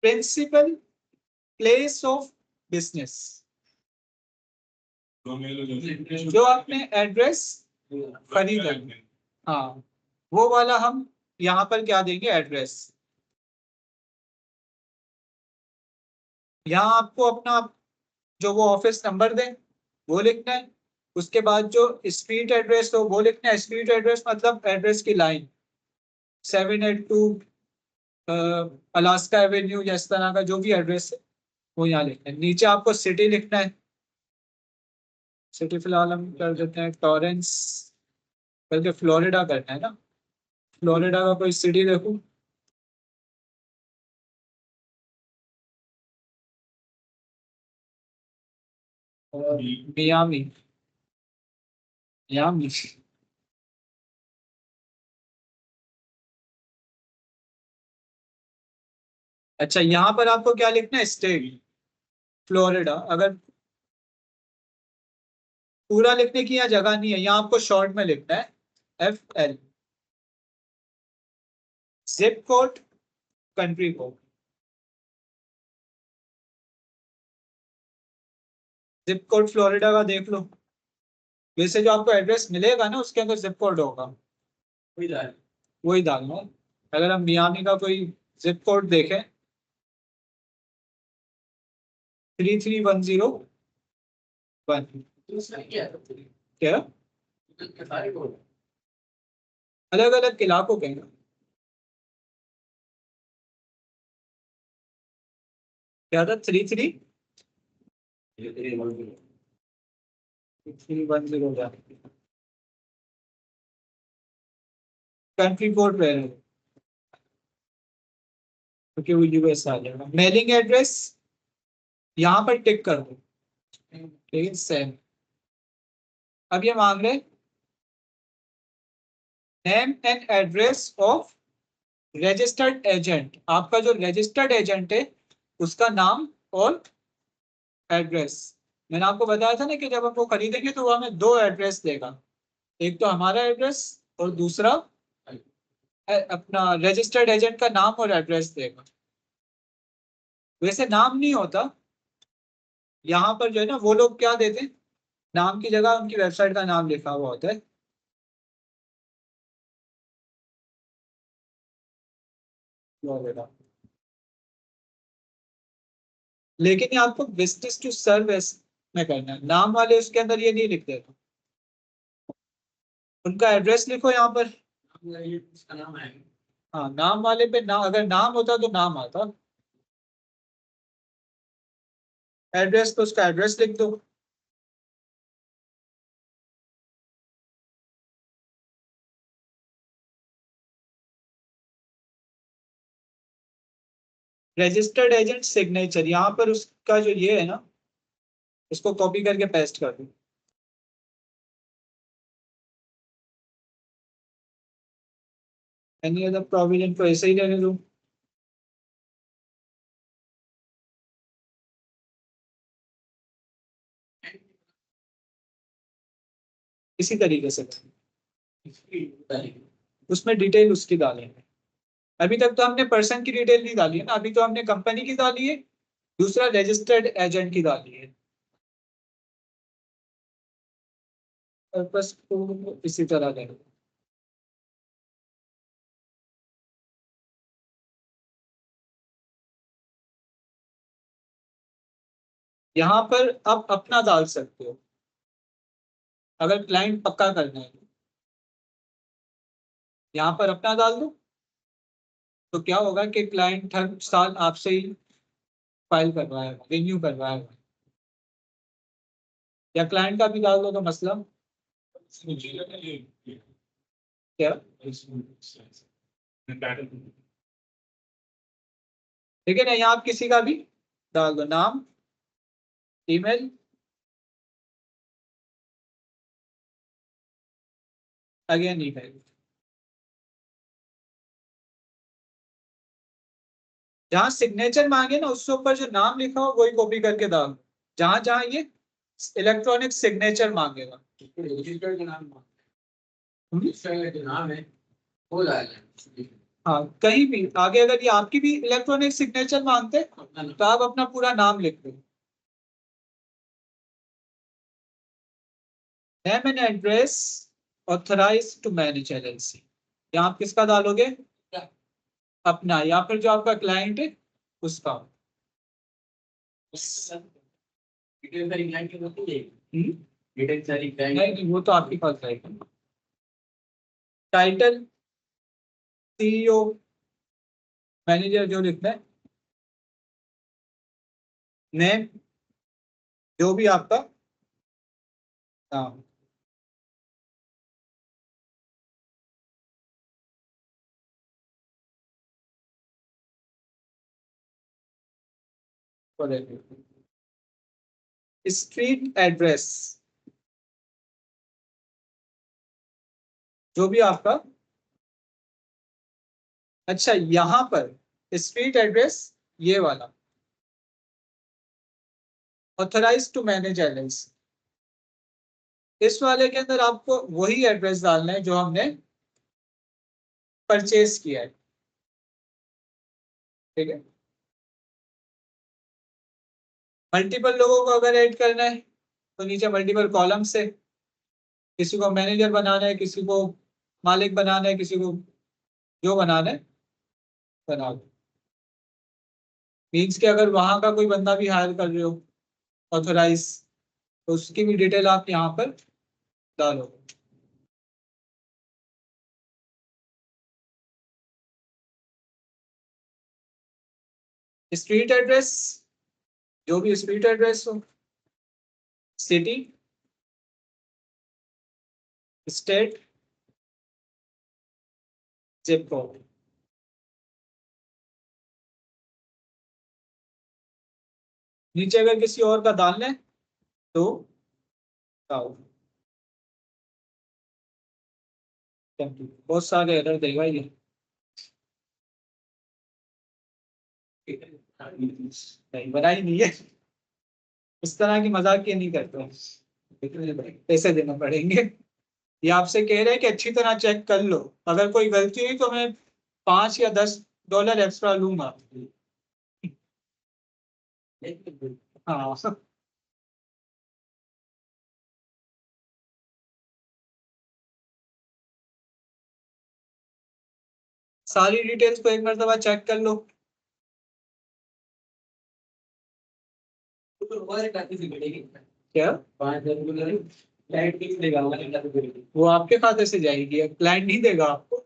Principal place of business, जो आपने एड्रेस खरीदा, हाँ वो वाला हम यहाँ पर क्या देंगे, एड्रेस। यहाँ आपको अपना जो वो ऑफिस नंबर दें वो लिखना है, उसके बाद जो स्ट्रीट एड्रेस हो वो लिखना है। स्ट्रीट एड्रेस मतलब एड्रेस की लाइन 782 अलास्का एवेन्यू या इस तरह का जो भी एड्रेस है वो यहाँ लिखना है। नीचे आपको सिटी लिखना है, सिटी फिलहाल हम कर देते हैं टॉरेंस, बल्कि फ्लोरिडा करना है ना, फ्लोरिडा का कोई सिटी देखो, मियामी, मियामी। अच्छा यहाँ पर आपको क्या लिखना है, स्टेट फ्लोरिडा। अगर पूरा लिखने की यहाँ जगह नहीं है, यहाँ आपको शॉर्ट में लिखना है FL। Zip code, country code, zip code Florida का देख लो। वैसे जो आपको एड्रेस मिलेगा ना उसके अंदर जिप कोड होगा, वही डालना है। अगर हम मियामी का कोई जिप कोड देखें 33101, क्या अलग अलग इलाकों के ना, क्या था 33110, कंट्री कोड रहे क्योंकि वो US आ जाएगा। मेलिंग एड्रेस यहाँ पर टिक कर दो, ठीक है सेम। अब ये मांग रहे name and address of registered agent, आपका जो रजिस्टर्ड एजेंट है उसका नाम और एड्रेस। मैंने आपको बताया था ना कि जब हम वो खरीदेंगे तो वो हमें 2 एड्रेस देगा, एक तो हमारा एड्रेस और दूसरा अपना रजिस्टर्ड एजेंट का नाम और एड्रेस देगा। वैसे नाम नहीं होता, यहाँ पर जो है ना वो लोग क्या देते हैं, नाम की जगह उनकी वेबसाइट का नाम लिखा हुआ होता है। लेकिन ये आपको बिजनेस टू सर्विस में करना है, नाम वाले उसके अंदर ये नहीं लिख देता। उनका एड्रेस लिखो यहाँ पर। ये उसका नाम है। हाँ, नाम वाले पे ना, अगर नाम होता तो नाम आता, एड्रेस तो उसका एड्रेस लिख दो। रजिस्टर्ड एजेंट सिग्नेचर, यहाँ पर उसका जो ये है ना, इसको कॉपी करके पेस्ट कर दो। एनी अदर प्रोविजन को ऐसे ही रहने दो। इसी तरीके से उसमें डिटेल उसकी डालेंगे। अभी तक तो हमने पर्सन की डिटेल नहीं डाली है ना, अभी तो हमने कंपनी की डाली है, दूसरा रजिस्टर्ड एजेंट की डाली है। पर्पस को इसी तरह देंगे। यहाँ पर आप अपना डाल सकते हो अगर क्लाइंट पक्का करना है। यहाँ पर अपना डाल दो, तो क्या होगा कि क्लाइंट हर साल आपसे ही फाइल करवाएगा, रिन्यू करवाएगा। या क्लाइंट का भी डाल दो तो मसला क्या, ठीक है ना। यहाँ आप किसी का भी डाल दो, नाम, ईमेल, अगेन ईमेल। जहां सिग्नेचर मांगे ना उसके ऊपर जो नाम लिखा हो वही कॉपी करके डाल दो। जहां जहां ये इलेक्ट्रॉनिक सिग्नेचर मांगेगा, रजिस्टर्ड का नाम हम्म? रजिस्टर्ड का नाम है वो डालना। हाँ, कहीं भी आगे अगर ये आपकी भी इलेक्ट्रॉनिक सिग्नेचर मांगते तो आप अपना पूरा नाम लिख दो। Name and address authorize to manage LLC, यहाँ आप किसका डालोगे, अपना, या फिर जो आपका क्लाइंट है उसका। डिटेल सारी क्लाइंट की होती है। हम्म? डिटेल सारी क्लाइंट नहीं, वो तो आपके पास रहेगा। टाइटल, सीईओ, मैनेजर जो लिखना है, नेम, जो भी आपका नाम। स्ट्रीट एड्रेस जो भी आपका, अच्छा यहाँ पर स्ट्रीट एड्रेस ये वाला ऑथराइज टू मैनेज एलएलसी, इस वाले के अंदर आपको वही एड्रेस डालना है जो हमने परचेज किया है, ठीक है। मल्टीपल लोगों को अगर ऐड करना है तो नीचे मल्टीपल कॉलम से, किसी को मैनेजर बनाना है, किसी को मालिक बनाना है, किसी को जो बनाना है बना दो। मीन्स के अगर वहां का कोई बंदा भी हायर कर रहे हो ऑथोराइज, तो उसकी भी डिटेल आप यहाँ पर डालो। स्ट्रीट एड्रेस, जो भी स्ट्रीट एड्रेस हो, सिटी, स्टेट, जिप कोड। नीचे अगर किसी और का डालना है तो डालो। बहुत सारे एरर देगा ये, नहीं बनाई नहीं है, इस तरह की मजाक ये नहीं करते हैं। पैसे देना पड़ेंगे। ये आपसे कह रहे हैं कि अच्छी तरह चेक कर लो, अगर कोई गलती हुई तो मैं $5 या $10 एक्स्ट्रा लूंगा। हाँ, सारी डिटेल्स को एक मरतबा चेक कर लो। तो और काफी सी घटेगी क्या 5,000 रुपये। क्लाइंट नहीं देगा हमारे खाते पे। वो आपके खाते से जाएगी, क्लाइंट नहीं देगा आपको।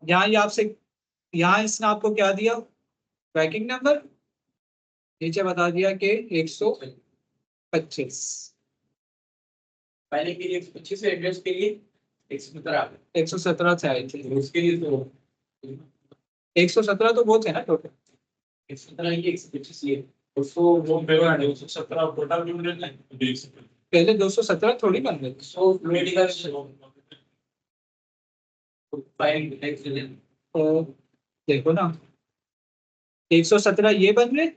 यहाँ ये आपसे, यहाँ इसने आपको क्या दिया, ट्रैकिंग नंबर, नीचे बता दिया कि 125, पहले के लिए 125 एड्रेस के लिए 117 117 से आए थे। उसके लिए तो 117 तो बहुत है ना टोटल। 117 ये 125 ये उसको वो पेपर 217 टोटल भी मिल रहा है। पहले 217 थोड़ी बन गए थे। सो मेडिकल फाइल टैक्स ले तो देखो ना, 117 ये बन रहे,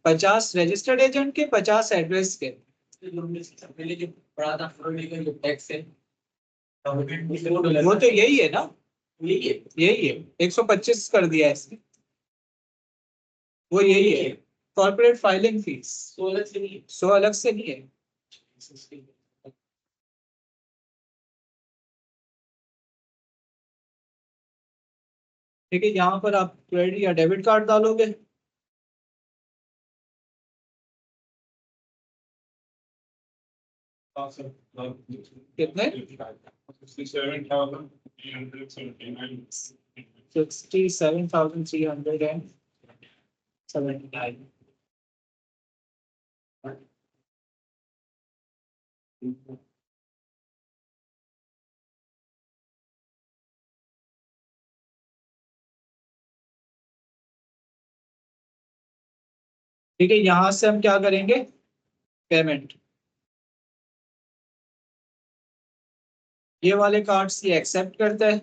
50 रजिस्टर्ड एजेंट के, 50 एड्रेस के। पहले जो पढ़ा था मेडिकल जो टैक्स है वो तो यही है ना, यही है 125 कर दिया इसने, वो यही है। कॉर्पोरेट फाइलिंग फीस 16 से नहीं 100 अलग से नहीं है। ठीक है, यहाँ पर आप क्रेडिट या डेबिट कार्ड डालोगे। कितने? 67,379। ठीक है, यहां से हम क्या करेंगे, पेमेंट। ये वाले कार्ड्स ये एक्सेप्ट करता है।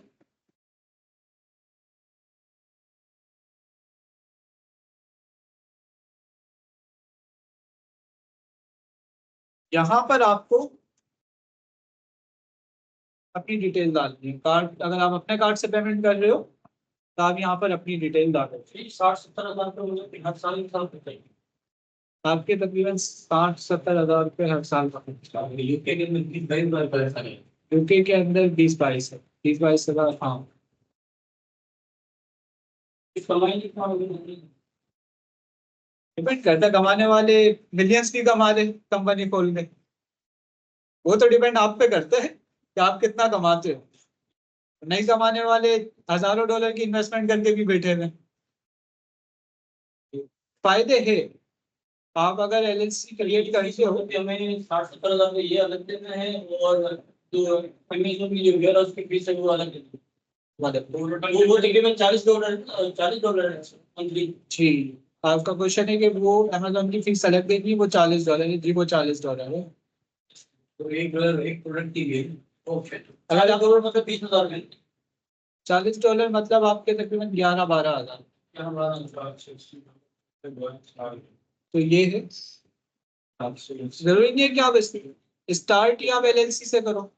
यहां पर आपको अपनी डिटेल डालनी है। कार्ड, अगर आप अपने कार्ड से पेमेंट कर रहे हो तो आप यहाँ पर अपनी डिटेल डालो। 60-70 हजार रुपये मुझे हर साल चाहिए। आपके तकरीबन 60-70 हजार रुपये हर साल का खर्चा। यूके के अंदर 20-22 हजार पैसा है। यूके के अंदर 20-22 है, 20-22 हजार। हाँ, कमाई कितना होगी? डिपेंड करता है, कमाने वाले मिलियंस भी कमा ले कंपनी खोल के, वो तो डिपेंड आप पे करता है कि आप कितना कमाते हो। नहीं कमाने वाले हजारों डॉलर की इन्वेस्टमेंट करके भी बैठे हुए। फायदे है, आप अगर एलएलसी क्रिएट करते हो। हमें 60-70 हजार रुपये ये अलग देना है और जो अमेज़न की जो वेयर हाउस की फीस है वो अलग देना है। वो तकरीबन $40 है मंथली। जी, आपका क्वेश्चन है कि वो अमेजोन की फीस अलग देगी, वो $40 है। जी, वो $40 है। तो एक प्रोडक्ट की लिए अगर आप $40 मतलब 20,000 में $40 मतलब आपके तकरीबन 11-12 हजार। तो ये है, जरूरी नहीं है कि आप स्टार्ट ही आप एलएलसी से करो।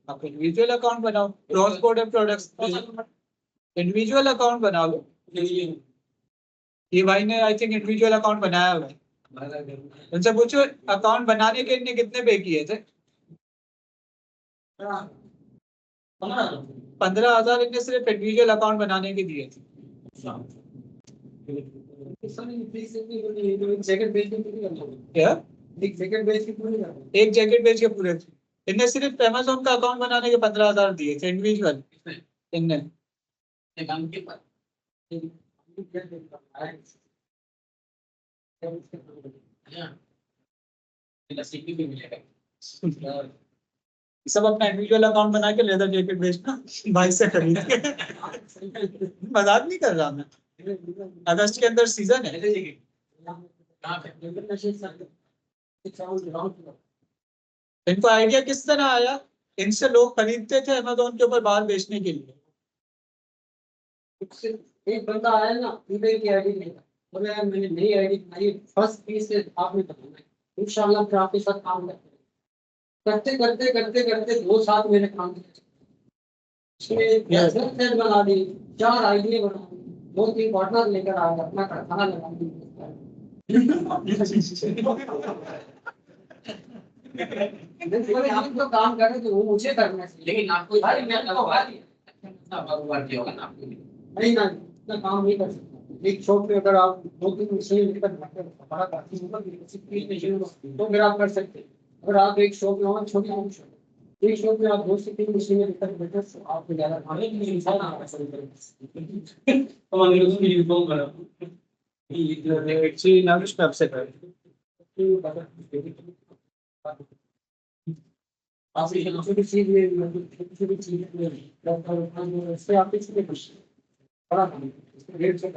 आप इंडिविजुअल अकाउंट बनाओ, cross border products individual account बना लो। ये भाई ने आई थिंक इंडिविजुअल अकाउंट बनाया हुआ है, उनसे पूछो अकाउंट बनाने के लिए कितने पे किए थे। 15,000 इनने सिर्फ इंडिविजुअल अकाउंट बनाने के दिए थे। क्या? एक जैकेट बेच के पूरे थे। इनने सिर्फ अमेजोन का अकाउंट बनाने के 15,000 दिए थे इंडिविजुअल इनने। सब अपना इंडिविजुअल अकाउंट बना के लेदर जैकेट बेचना भाई से खरीद के। मजाक नहीं कर रहा मैं, अगस्त के अंदर सीजन है। इनको आइडिया किस तरह आया, इनसे लोग खरीदते थे अमेजोन के ऊपर बाहर बेचने के लिए। एक बंदा आया ना ईबे की आईडी लेकर, बोले यार मैंने नई आईडी बनाई, फर्स्ट पीस से आपने बताना है इंशाल्लाह, फिर आपके साथ काम करते करते करते करते 2 साल मैंने काम किया। उसमें वेबसाइट बना दी, 4 आईडी बना दी, 2-3 पार्टनर लेकर आया, अपना कारखाना लगा दिया। हम तो काम कर रहे थे, वो मुझे करना चाहिए, लेकिन आपको भाई मैं कारोबार किया होगा ना आपको। नहीं ना, इतना काम नहीं कर सकता। एक शॉप में अगर आप 2-3 मशीन लेकर बैठे हो, हमारा काफी होगा कि 3 मशीन तो फिर आप कर सकते हैं। अगर आप एक शॉप में हो, छोटी शॉप, एक शॉप में आप 2 से 3 मशीनें लेकर बैठे हो, आपको ज्यादा खाने की इंसान आ पसंद करेंगे। तो अंग्रेजों की यूनिफॉर्म करा एक्चुअली ना कुछ अपसेट है। आप ये छोटी चीज में मतलब छोटी चीज में इससे आप किसी में खुश बड़ा रेट से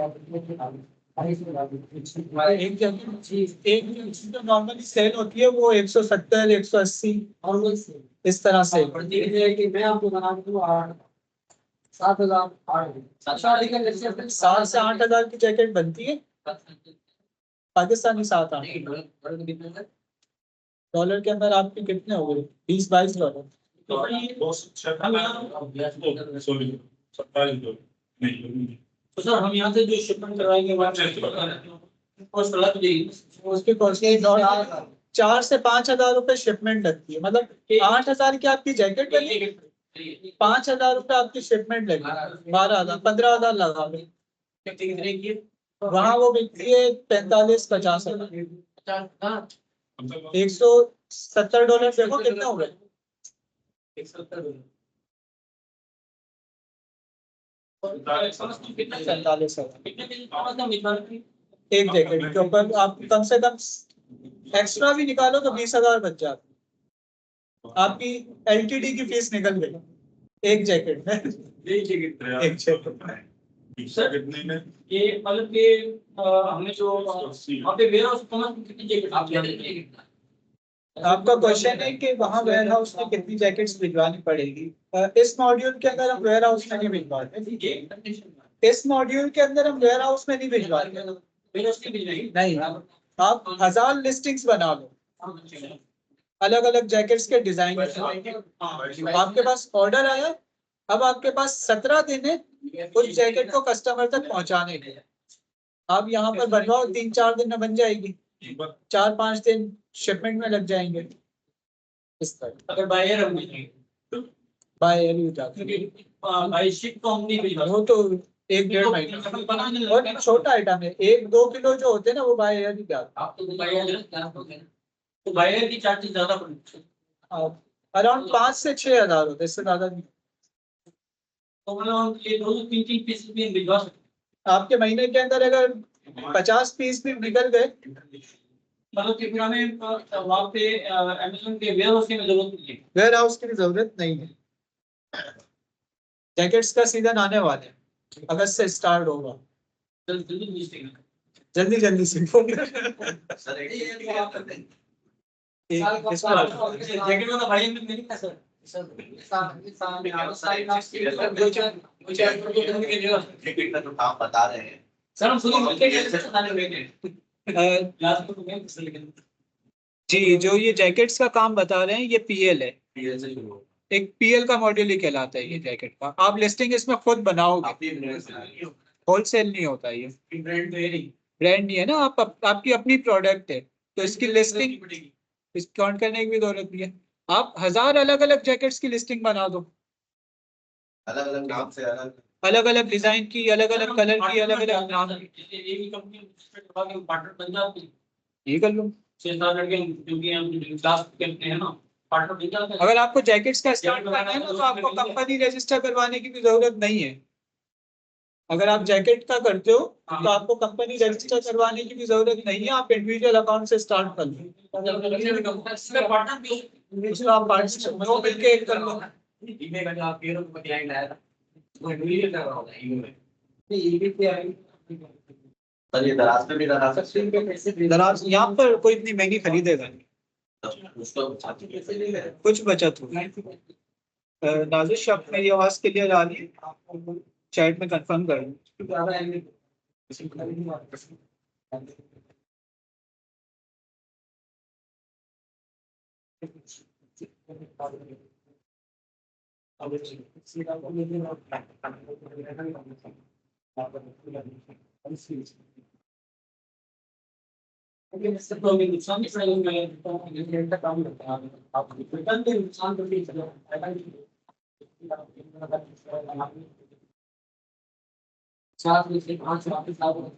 एक जैकेट जो नॉर्मली सेल होती है वो 170 180 नॉर्मल से इस तरह से। कि मैं आपको बना दूँ 7,000 8,000 7 से 8 हजार की जैकेट बनती है पाकिस्तानी। 7-8 डॉलर के अंदर आपके कितने हो गए? 20-22 डॉलर। तो सर हम यहाँ से जो शिपमेंट करवाएंगे उसके कॉस्ट 4 से 5 हजार रुपए शिपमेंट लगती है। मतलब 8 हजार की आपकी जैकेट बनी, 5 हजार रुपए आपकी शिपमेंट लगी, 12,000 15,000 लगा लो। वहाँ वो बिकती है 45-50 हजार। 170 डॉलर देखो कितने हो गए। 47 हजार एक जैकेट के ऊपर। आप कम से कम एक्स्ट्रा भी निकालो तो 20 हजार बच जाते। आपकी LTD की फीस निकल गई एक जैकेट में। एक जैकेट ये मतलब कि हमने जो वहाँ पे वेयर हाउस कितनी जैकेट आप आपका क्वेश्चन है कि वहाँ वेयर हाउस में कितनी जैकेट्स भिजवानी पड़ेगी। इस मॉड्यूल के अंदर हम वेयर हाउस में नहीं भिजवाते। इस मॉड्यूल के अंदर हम वेयर हाउस में नहीं भिजवाते। नहीं, आप 1000 लिस्टिंग्स बना लो, अलग अलग जैकेट्स के डिजाइन। आपके पास ऑर्डर आया, अब आपके पास 17 दिन है उस जैकेट को कस्टमर तक पहुंचाने के। आप यहाँ पर बनवाओ 3-4 दिन में बन जाएगी, 4-5 दिन शिपमेंट में लग जाएंगे। इस तरह अगर बायर बाय एयर ही जाती है। बाई शिप तो हम नहीं भिजवा, वो तो 1-1.5 महीना और छोटा आइटम है। 1-2 किलो जो होते हैं ना वो बाय एयर ही जाते आप तो बायर की चार्जेस ज्यादा पड़ते हैं। अराउंड 5 से 6 हजार होते हैं, इससे ज्यादा नहीं। तो मतलब ये 2-3 पीस भी भिजवा सकते। आपके महीने के अंदर अगर 50 पीस भी निकल गए मतलब कि फिर हमें वहाँ पे अमेज़न के वेयर हाउस की जरूरत नहीं है। वेयर हाउस की जरूरत नहीं है। जैकेट्स का सीजन आने वाले हैं, अगस्त से स्टार्ट होगा। जल्दी जल्दी से जैकेट वाला भाई में नहीं था सर। आप बता रहे हैं सर हम जी, जो ये जैकेट्स का काम बता रहे हैं ये PL है। एक PL का मॉड्यूल ही कहलाता है ये जैकेट का। आप लिस्टिंग इसमें खुद बनाओगे, होलसेल नहीं होता ये। ब्रांड नहीं है ना, आपकी अपनी प्रोडक्ट है तो इसकी लिस्टिंग डिस्काउंट करने की भी जरूरत नहीं है। आप 1000 अलग अलग जैकेट्स की लिस्टिंग बना दो, अलग अलग नाम से अलग अलग डिजाइन की, अलग अलग कलर की, अलग अलग नाम की। एक कंपनी पार्टनर बन जाती है। ये कर लो। 6-7 लड़के क्योंकि हम क्लास करते हैं ना, पार्टनर बन जाता है। अगर आपको जैकेट्स का स्टार्ट करना है ना तो आपको कंपनी रजिस्टर करवाने की भी जरूरत नहीं है। अगर आप जैकेट का करते हो तो आपको कंपनी रजिस्टर करवाने की भी जरूरत नहीं है। आप इंडिविजुअल अकाउंट से स्टार्ट कर लो। इसमें आप पार्टनरशिप दो मिलके एक कर लो। सर ये दराज पे भी लगा सकते हैं। दराज यहाँ पर कोई इतनी महंगी खरीदेगा नहीं, उसको कुछ बचत होगी। नाजिश आप मेरी आवाज क्लियर आ रही है? चैट में कंफर्म कर लो। नुकसान का काम करता है। आप रिटर्न के नुकसान को भी साथ में से 5 वापस आओ।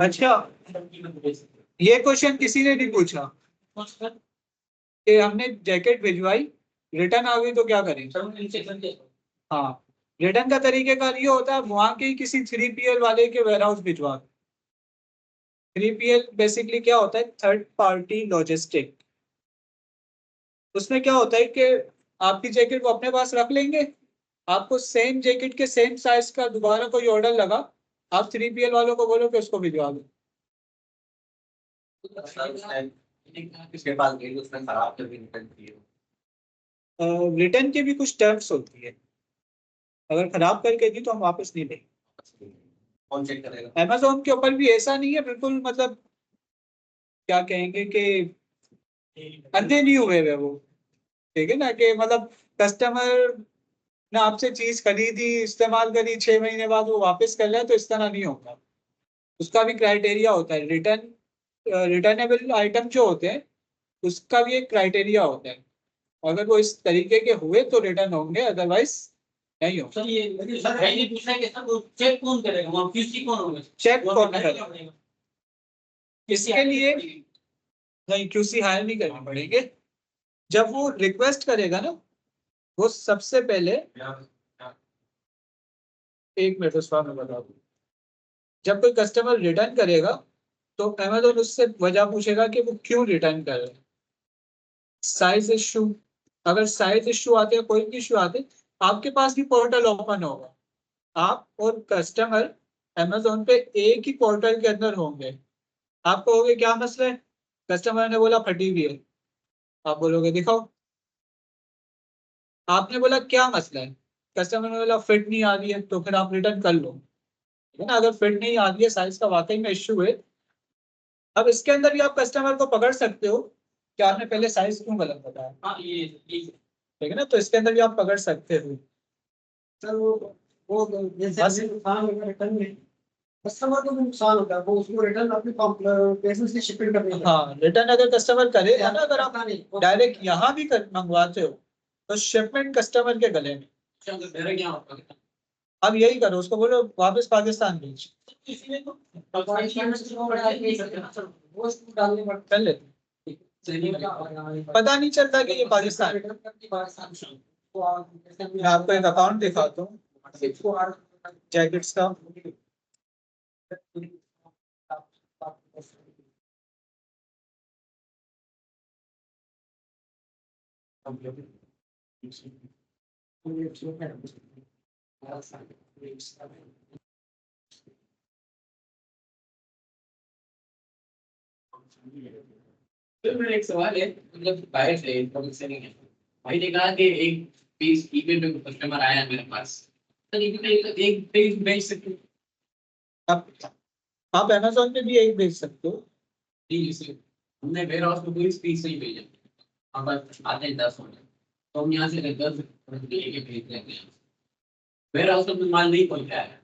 अच्छा, ये क्वेश्चन किसी ने नहीं पूछा कि हमने जैकेट भिजवाई, रिटर्न आ गई तो क्या करें। हाँ, रिटर्न का तरीकेकार ये होता है, वहां के किसी 3PL वाले के वेयरहाउस भिजवा। 3PL बेसिकली क्या होता है, थर्ड पार्टी लॉजिस्टिक। उसमें क्या होता है कि आपकी जैकेट को अपने पास रख लेंगे, आपको सेम जैकेट के सेम साइज का दोबारा कोई ऑर्डर लगा, आप 3PL वालों को बोलो कि उसको भिजवा दो। किसके पास गई उसने खराब करके रिटर्न की रिटर्न की भी कुछ टर्म्स होती है, अगर खराब करके दी तो हम वापस नहीं लेंगे। कौन चेक करेगा? अमेजोन के ऊपर भी ऐसा नहीं है बिल्कुल, मतलब क्या कहेंगे कि अंधे नहीं हुए वे वो, ठीक है ना, कि मतलब कस्टमर ने आपसे चीज खरीदी, इस्तेमाल करी, 6 महीने बाद वो वापस कर ले, तो इस तरह नहीं होगा। उसका भी क्राइटेरिया होता है, रिटर्नेबल आइटम जो होते हैं उसका भी एक क्राइटेरिया होता है, अगर वो इस तरीके के हुए तो रिटर्न होंगे, अदरवाइज नहीं होगा। सर ये सर है नहीं पूछना है कि सर चेक कौन करेगा, वहाँ क्यूसी कौन होगा? चेक कौन करेगा? इसके लिए नहीं, QC हायर नहीं करने पड़ेंगे। जब वो रिक्वेस्ट करेगा ना, वो सबसे पहले, एक मिनट उस में बता दूं, जब कोई कस्टमर रिटर्न करेगा तो अमेजोन उससे वजह पूछेगा कि वो क्यों रिटर्न कर रहे हैं। साइज इश्यू, अगर साइज इश्यू आते हैं, कोई भी इश्यू आते, आपके पास भी पोर्टल ओपन होगा, आप और कस्टमर अमेजोन पे एक ही पोर्टल के अंदर होंगे। आप कहोगे क्या मसला है, कस्टमर ने बोला फटी हुई है, आप बोलोगे दिखाओ। आपने बोला क्या मसला है, कस्टमर ने बोला फिट नहीं आ रही है, तो फिर आप रिटर्न कर लो, ठीक है ना। अगर फिट नहीं आ रही है, साइज का वाकई में इश्यू है, अब इसके अंदर भी आप कस्टमर को पकड़ सकते हो कि आपने पहले साइज क्यों गलत बताया। हाँ ये ठीक है ना, तो इसके अंदर भी आप पकड़ सकते हो। सर वो जैसे नुकसान होगा रिटर्न में, कस्टमर को भी नुकसान होता है, वो उसको रिटर्न अपने पैसे से शिपिंग करनी है। हाँ, रिटर्न अगर कस्टमर करेगा ना, अगर आप डायरेक्ट यहाँ भी मंगवाते हो तो शिपमेंट कस्टमर के गले में। डायरेक्ट यहाँ होता है। अब यही करो, उसको बोलो वापस पाकिस्तान भेज, इसलिए तो वो उसको डालने पड़ते कर लेते। पता नहीं चलता कि ये पाकिस्तान। मैं आपको एक अकाउंट दिखाता हूँ जैकेट्स का। फिर मेरा एक सवाल है, मतलब बाहर से इन्फॉर्मेशन नहीं है। भाई ने कहा कि एक पीस ईबे पे कस्टमर आया मेरे पास, तो ईबे पे एक पीस बेच सकते हो? आप अमेजोन पे भी एक भेज सकते हो। नहीं, जैसे हमने वेयर हाउस में कोई पीस नहीं भेजा, हमारे आते हैं 10 ऑर्डर, तो हम यहाँ से 10 लेके भेज देते हैं, वेयर हाउस में माल नहीं पहुँचा है।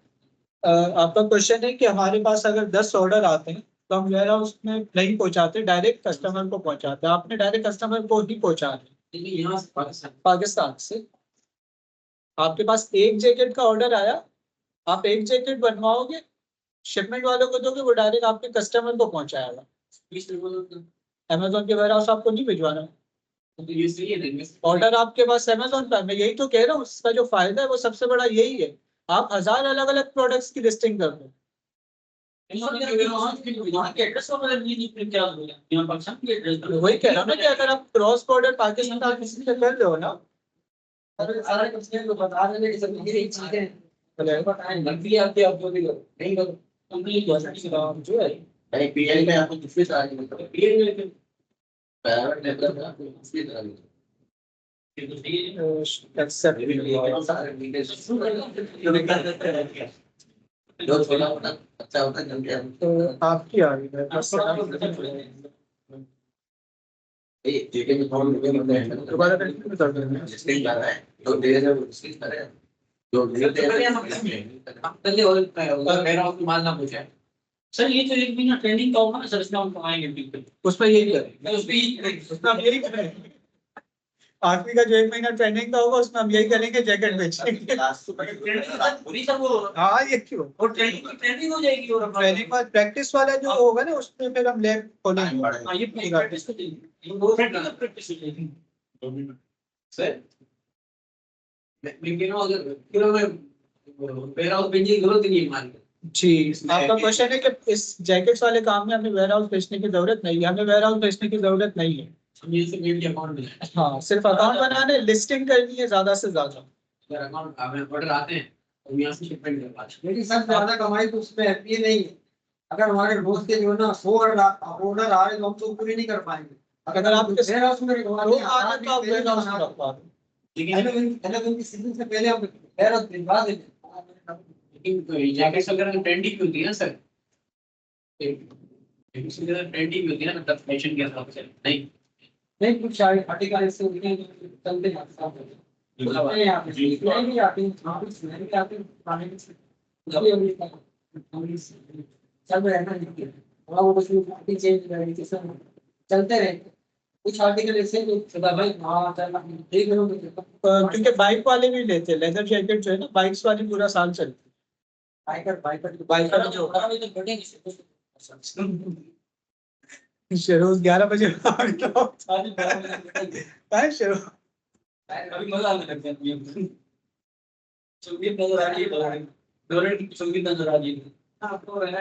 आपका क्वेश्चन है कि हमारे पास अगर 10 ऑर्डर आते हैं तो हम वेयर हाउस में नहीं पहुंचाते, डायरेक्ट कस्टमर को पहुंचाते हैं। आपने डायरेक्ट कस्टमर को ही पहुंचा दिया। लेकिन यहाँ से पाकिस्तान से आपके पास एक जैकेट का ऑर्डर आया, आप एक जैकेट बनवाओगे, शिपमेंट वालों को दोगे, वो डायरेक्ट आपके कस्टमर को पहुंचाएगा। अमेजोन के वेयर हाउस आपको नहीं भिजवाना। तो ये सही है, ऑर्डर आपके पास अमेजोन पर, मैं यही तो कह रहा हूँ, उसका जो फायदा है वो सबसे बड़ा यही है, आप 1000 अलग अलग प्रोडक्ट्स की लिस्टिंग कर दो। वही कह रहा हूँ ना कि अगर आप क्रॉस बॉर्डर पाकिस्तान से कर रहे हो ना, सारे कंपनी को बता देने की सब यही चीजें जो है भाई पीएल में आपको दूसरी तरह की मतलब पीएल में प्राइवेट लेवल में आपको दूसरी तरह की जो छोटा मोटा अच्छा होता है जल्दी तो आपकी आ रही है ये जेके में कौन लोग मतलब दोबारा कंटिन्यू कर देना। लिस्टिंग कर रहा है जो दे रहे हैं वो लिस्टिंग कर रहे हैं जो दे रहे हैं और मेरा उसको माल ना पूछा है। सर ये जो एक महीना ट्रेनिंग का होगा ना सर, इसमें हम आएंगे बिल्कुल, उसमें यही करें, मैं उस पे उसमें हम यही करें। आखिरी का जो 1 महीना ट्रेनिंग का होगा उसमें हम यही करेंगे, जैकेट बेचेंगे। हाँ ये क्यों, और ट्रेनिंग हो जाएगी और ट्रेनिंग और प्रैक्टिस वाला जो होगा ना उसमें फिर हम लैब खोलेंगे। हाँ, ये प्रैक्टिस तो चाहिए, ये वो प्रैक्टिस हो जाएगी सर। लेकिन अगर किलो में वेयर हाउस भेजने की जरूरत नहीं है हमारी। जी, आपका क्वेश्चन है कि इस जैकेट्स वाले काम में हमें वेयर हाउस बेचने की जरूरत नहीं है, हमें वेयर हाउस बेचने की जरूरत नहीं है। ये से मेरी अकाउंट में हाँ, सिर्फ अकाउंट बनाने, लिस्टिंग करनी है ज्यादा से ज्यादा। अगर अकाउंट हमें ऑर्डर आते हैं तो यहाँ से शिपमेंट करवा दें। लेकिन सर ज्यादा कमाई तो उसमें है नहीं है। अगर हमारे रोज के जो है ना 100 ऑर्डर आ रहे तो हम तो पूरी नहीं कर पाएंगे। अगर आप वेयर हाउस में दो आ रहे तो आप वेयर हाउस में रखवा दो। लेकिन सीजन से पहले हम वेयर हाउस भिजवा देंगे। लेकिन जैकेट्स वगैरह ट्रेंडिंग होती है ना सर, ट्रेंडिंग होती है ना, मतलब फैशन के हिसाब से नहीं नहीं कुछ आर्टिकल ऐसे होते हैं जो चलते जाते हैं। उसमें आप नहीं भी आती हैं, कुछ नहीं भी आती खाने में चल रहा है ना, थोड़ा वो उसमें पार्टी चेंज करनी है, सब चलते रहे। कुछ आर्टिकल ऐसे जो सदा भाई हाँ चल देख लो क्योंकि बाइक वाले भी लेते हैं लेदर जैकेट जो है ना, बाइक्स वाली पूरा साल चलती बाइकर जो शेरोज 11 बजे शेरोज अभी मजा आने लग गया है। संगीत नजर आ रही है, डोरेंट की संगीत नजर आ रही है। हाँ तो है ना।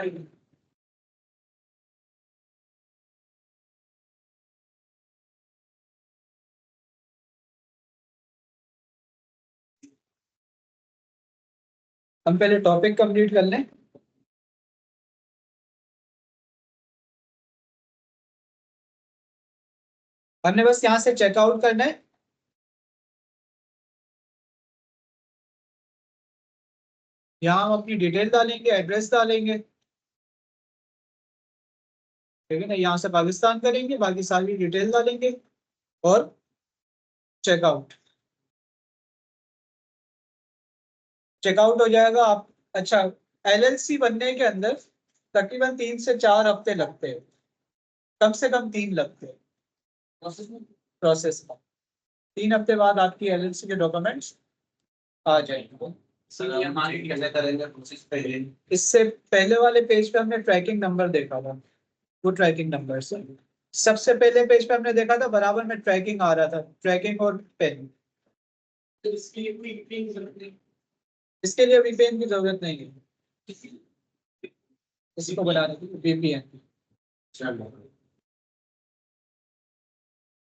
हम पहले टॉपिक कंप्लीट कर लें। हमने बस यहाँ से चेकआउट करना है। यहाँ हम अपनी डिटेल डालेंगे, एड्रेस डालेंगे, ठीक है ना। यहाँ से पाकिस्तान करेंगे, बाकी सारी डिटेल डालेंगे और चेकआउट। चेकआउट हो जाएगा आप। अच्छा, एलएलसी बनने के अंदर तकरीबन 3 से 4 हफ्ते लगते हैं, कम से कम 3 लगते हैं प्रोसेस में। 3 हफ्ते बाद आपकी एलएलसी के डॉक्यूमेंट्स आ जाएंगे। सर ये हमारी कैसे करेंगे प्रोसेस पहले? इससे पहले वाले पेज पे हमने ट्रैकिंग नंबर देखा था, वो ट्रैकिंग नंबर से सबसे पहले पेज पे हमने देखा था, बराबर में ट्रैकिंग आ रहा था, ट्रैकिंग और पेन। इसके लिए वीपीएन की जरूरत नहीं है, इसको बनाने की वीपीएन।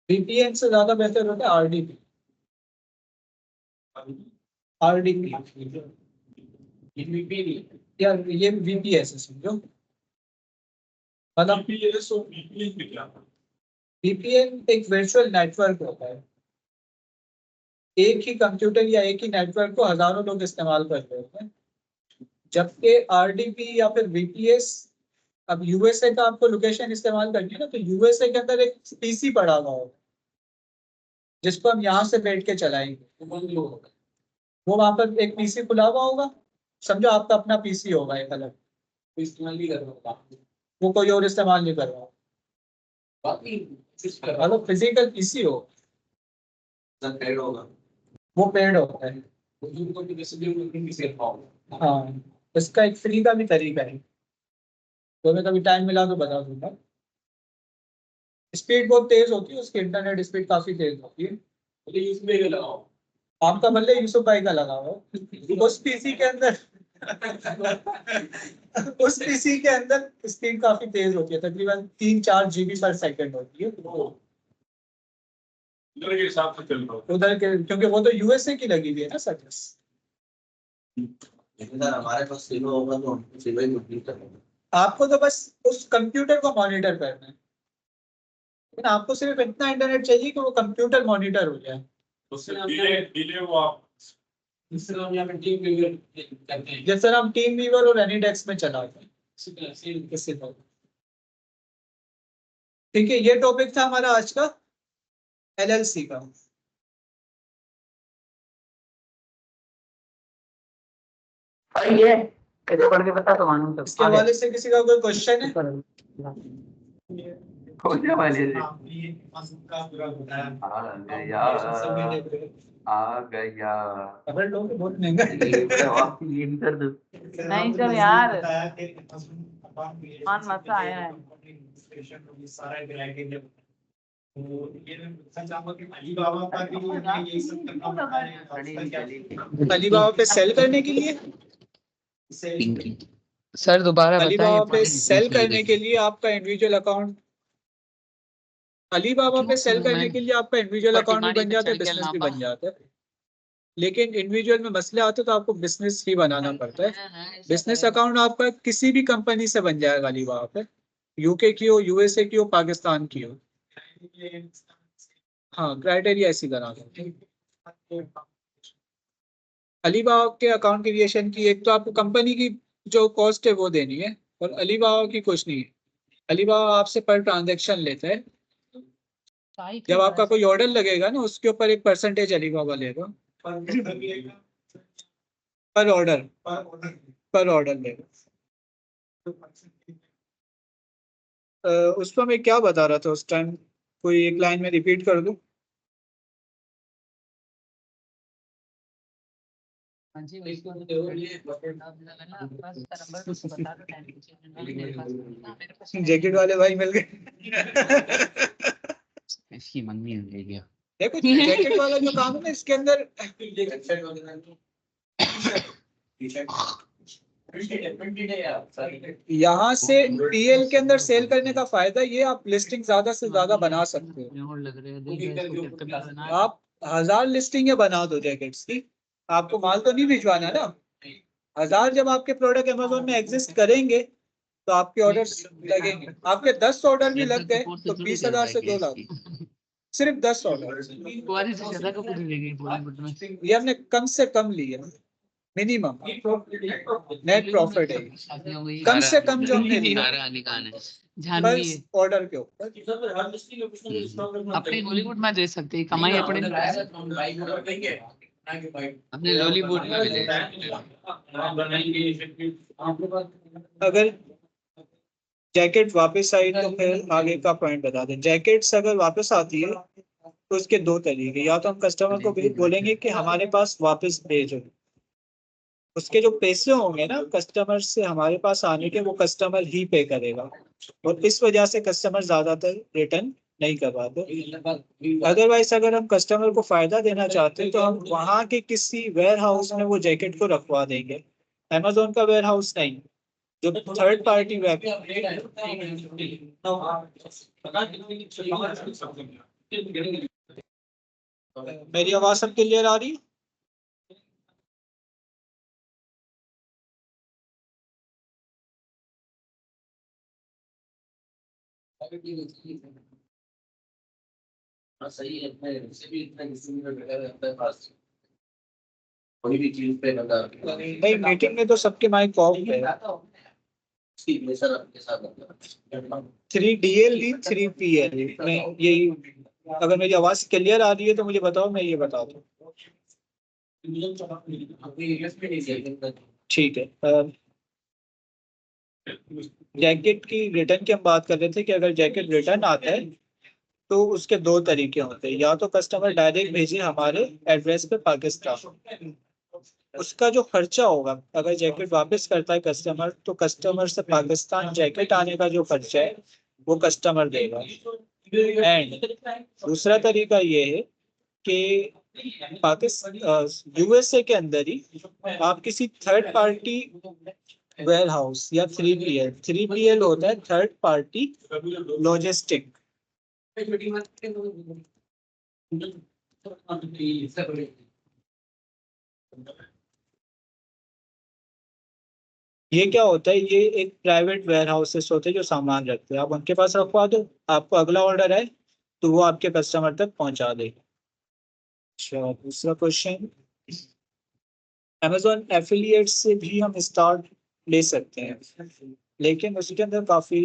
वीपीएन से ज्यादा बेहतर होता है आरडीपी। आरडीपी यार, ये वीपीएस है समझो, मतलब वीपीएन एक वर्चुअल नेटवर्क होता है। एक ही कंप्यूटर या एक ही नेटवर्क को हजारों लोग इस्तेमाल कर रहे होते हैं, जबकि आरडीपी या फिर वीपीएस, अब यूएसए का आपको लोकेशन इस्तेमाल करनी है ना, तो यूएसए के अंदर एक पीसी पड़ा हुआ होगा जिसको हम यहाँ से बैठ के चलाएंगे। वो वहां पर एक पीसी खुला हुआ होगा, समझो आपका अपना पीसी होगा एक अलग, इस्तेमाल नहीं कर रहा हूँ। वो कोई और इस्तेमाल नहीं कर रहा, बाकी मतलब फिजिकल पीसी हो, पेड़ होगा, वो पेड होता है। हाँ, इसका एक फ्री का भी तरीका है, तो मैं कभी टाइम मिला तो बता दूंगा। स्पीड बहुत तेज होती है उसकी, इंटरनेट स्पीड काफी तेज होती है। आपका बल्ले यूसुफ भाई का लगा हुआ है। उस पीसी के अंदर उस पीसी के अंदर स्पीड काफी तेज होती है, तकरीबन 3-4 GB पर सेकंड होती है उधर के हिसाब से चल रहा हूँ। उधर के, क्योंकि वो तो यूएसए की लगी हुई है ना सर्विस। हमारे पास सिलो होगा तो हम सिलो ही कंप्लीट करेंगे। आपको तो बस उस कंप्यूटर को मॉनिटर करना है, लेकिन आपको सिर्फ इतना इंटरनेट चाहिए कि वो कंप्यूटर मॉनिटर हो जाए। उससे डिले वो आप इससे हम यहाँ पे टीम व्यूअर करते हैं, जैसे हम टीम वीवर और एनीडेक्स में चलाते हैं इसी तरह। ठीक है, ये टॉपिक था हमारा आज का एलएलसी का। ये कैसे पढ़ के बता तो मालूम तो इसके हवाले से किसी का कोई क्वेश्चन है? खोजने वाले थे। आ गया अगर लोग बहुत महंगा ये कर दो। नहीं चल यार मान मजा आया है। अलीबाबा पे सेल करने के लिए, सर दोबारा अलीबाबा पे सेल करने के लिए आपका इंडिविजुअल अकाउंट, अलीबाबा पे सेल करने के लिए आपका इंडिविजुअल अकाउंट भी बन जाता है, बिजनेस भी बन जाता है। लेकिन इंडिविजुअल में मसले आते हैं तो आपको बिजनेस ही बनाना पड़ता है। बिजनेस अकाउंट आपका किसी भी कंपनी से बन जाएगा अलीबाबा पे, यूके की हो, यूएसए की हो, पाकिस्तान की हो। हाँ, क्राइटेरिया ऐसी बना दो। अलीबाबा के अकाउंट क्रिएशन की एक तो आपको कंपनी की जो कॉस्ट है वो देनी है, और अलीबाबा की कुछ नहीं है। अलीबाबा आपसे पर ट्रांजैक्शन लेता है। जब आपका कोई ऑर्डर लगेगा ना, उसके ऊपर एक परसेंटेज अलीबाबा लेगा पर ऑर्डर लेगा। उसको मैं क्या बता रहा था उस टाइम, कोई एक लाइन में रिपीट कर दूं? जैकेट वाले भाई मिल गए। इसकी मम्मी ले गया। देखो जैकेट वाला जो काम है ना, इसके अंदर यहाँ से पीएल के अंदर सेल करने का फायदा ये, आप लिस्टिंग ज्यादा से ज्यादा बना सकते हो। आप 1000 लिस्टिंग बना दो जैकेट्स की, आपको माल तो नहीं भिजवाना ना। 1000 जब आपके प्रोडक्ट अमेज़न में एग्जिस्ट करेंगे तो आपके ऑर्डर्स लगेंगे। आपके 10 ऑर्डर भी लग गए तो 20,000 से 2 लाख, सिर्फ 10 ऑर्डर। ये हमने कम से कम लिया, मिनिमम नेट प्रॉफिट है, कम से कम जो हमने लिया बस ऑर्डर के ऊपर। अपने हॉलीवुड में दे सकते हैं, कमाई अपने लॉलीवुड में भी ले सकते। अगर जैकेट वापस आई तो फिर आगे का पॉइंट बता दें। जैकेट्स अगर वापस आती है तो उसके दो तरीके, या तो हम कस्टमर को भी बोलेंगे कि हमारे पास वापस भेजो, उसके जो पैसे होंगे ना कस्टमर से हमारे पास आने के, वो कस्टमर ही पे करेगा, और इस वजह से कस्टमर ज्यादातर रिटर्न नहीं करवाते। अदरवाइज अगर हम कस्टमर को फायदा देना चाहते हैं तो हम वहाँ के किसी वेयर हाउस में वो जैकेट को रखवा देंगे, अमेज़न का वेयर हाउस नहीं, जो थर्ड पार्टी वेब। मेरी आवाज सब क्लियर आ रही है? सही है, भी इतना किसी में पास कोई भी चीज पे नहीं, मीटिंग में तो सबके माइक ऑफ है। 3DL 3PL में यही, अगर मेरी आवाज क्लियर आ रही है तो मुझे बताओ, मैं ये बता दूं। ठीक है। जैकेट की रिटर्न की हम बात कर रहे थे कि अगर जैकेट रिटर्न आता है तो उसके दो तरीके होते हैं, या तो कस्टमर डायरेक्ट भेजे हमारे एड्रेस पे पाकिस्तान, उसका जो खर्चा होगा अगर जैकेट वापस करता है कस्टमर, तो कस्टमर से पाकिस्तान जैकेट आने का जो खर्चा है वो कस्टमर देगा। एंड दूसरा तरीका ये है कि पाकिस्तान यूएसए के अंदर ही आप किसी थर्ड पार्टी वेयर हाउस या 3PL होता है थर्ड पार्टी लॉजिस्टिक, ये क्या होता है, ये एक प्राइवेट वेयर हाउसेस होते हैं जो सामान रखते हैं, आप उनके पास रखवा दो, आपको अगला ऑर्डर आए तो वो आपके कस्टमर तक पहुंचा देगा। अच्छा, दूसरा क्वेश्चन, अमेज़न एफिलिएट से भी हम स्टार्ट ले सकते हैं, लेकिन उसके अंदर काफ़ी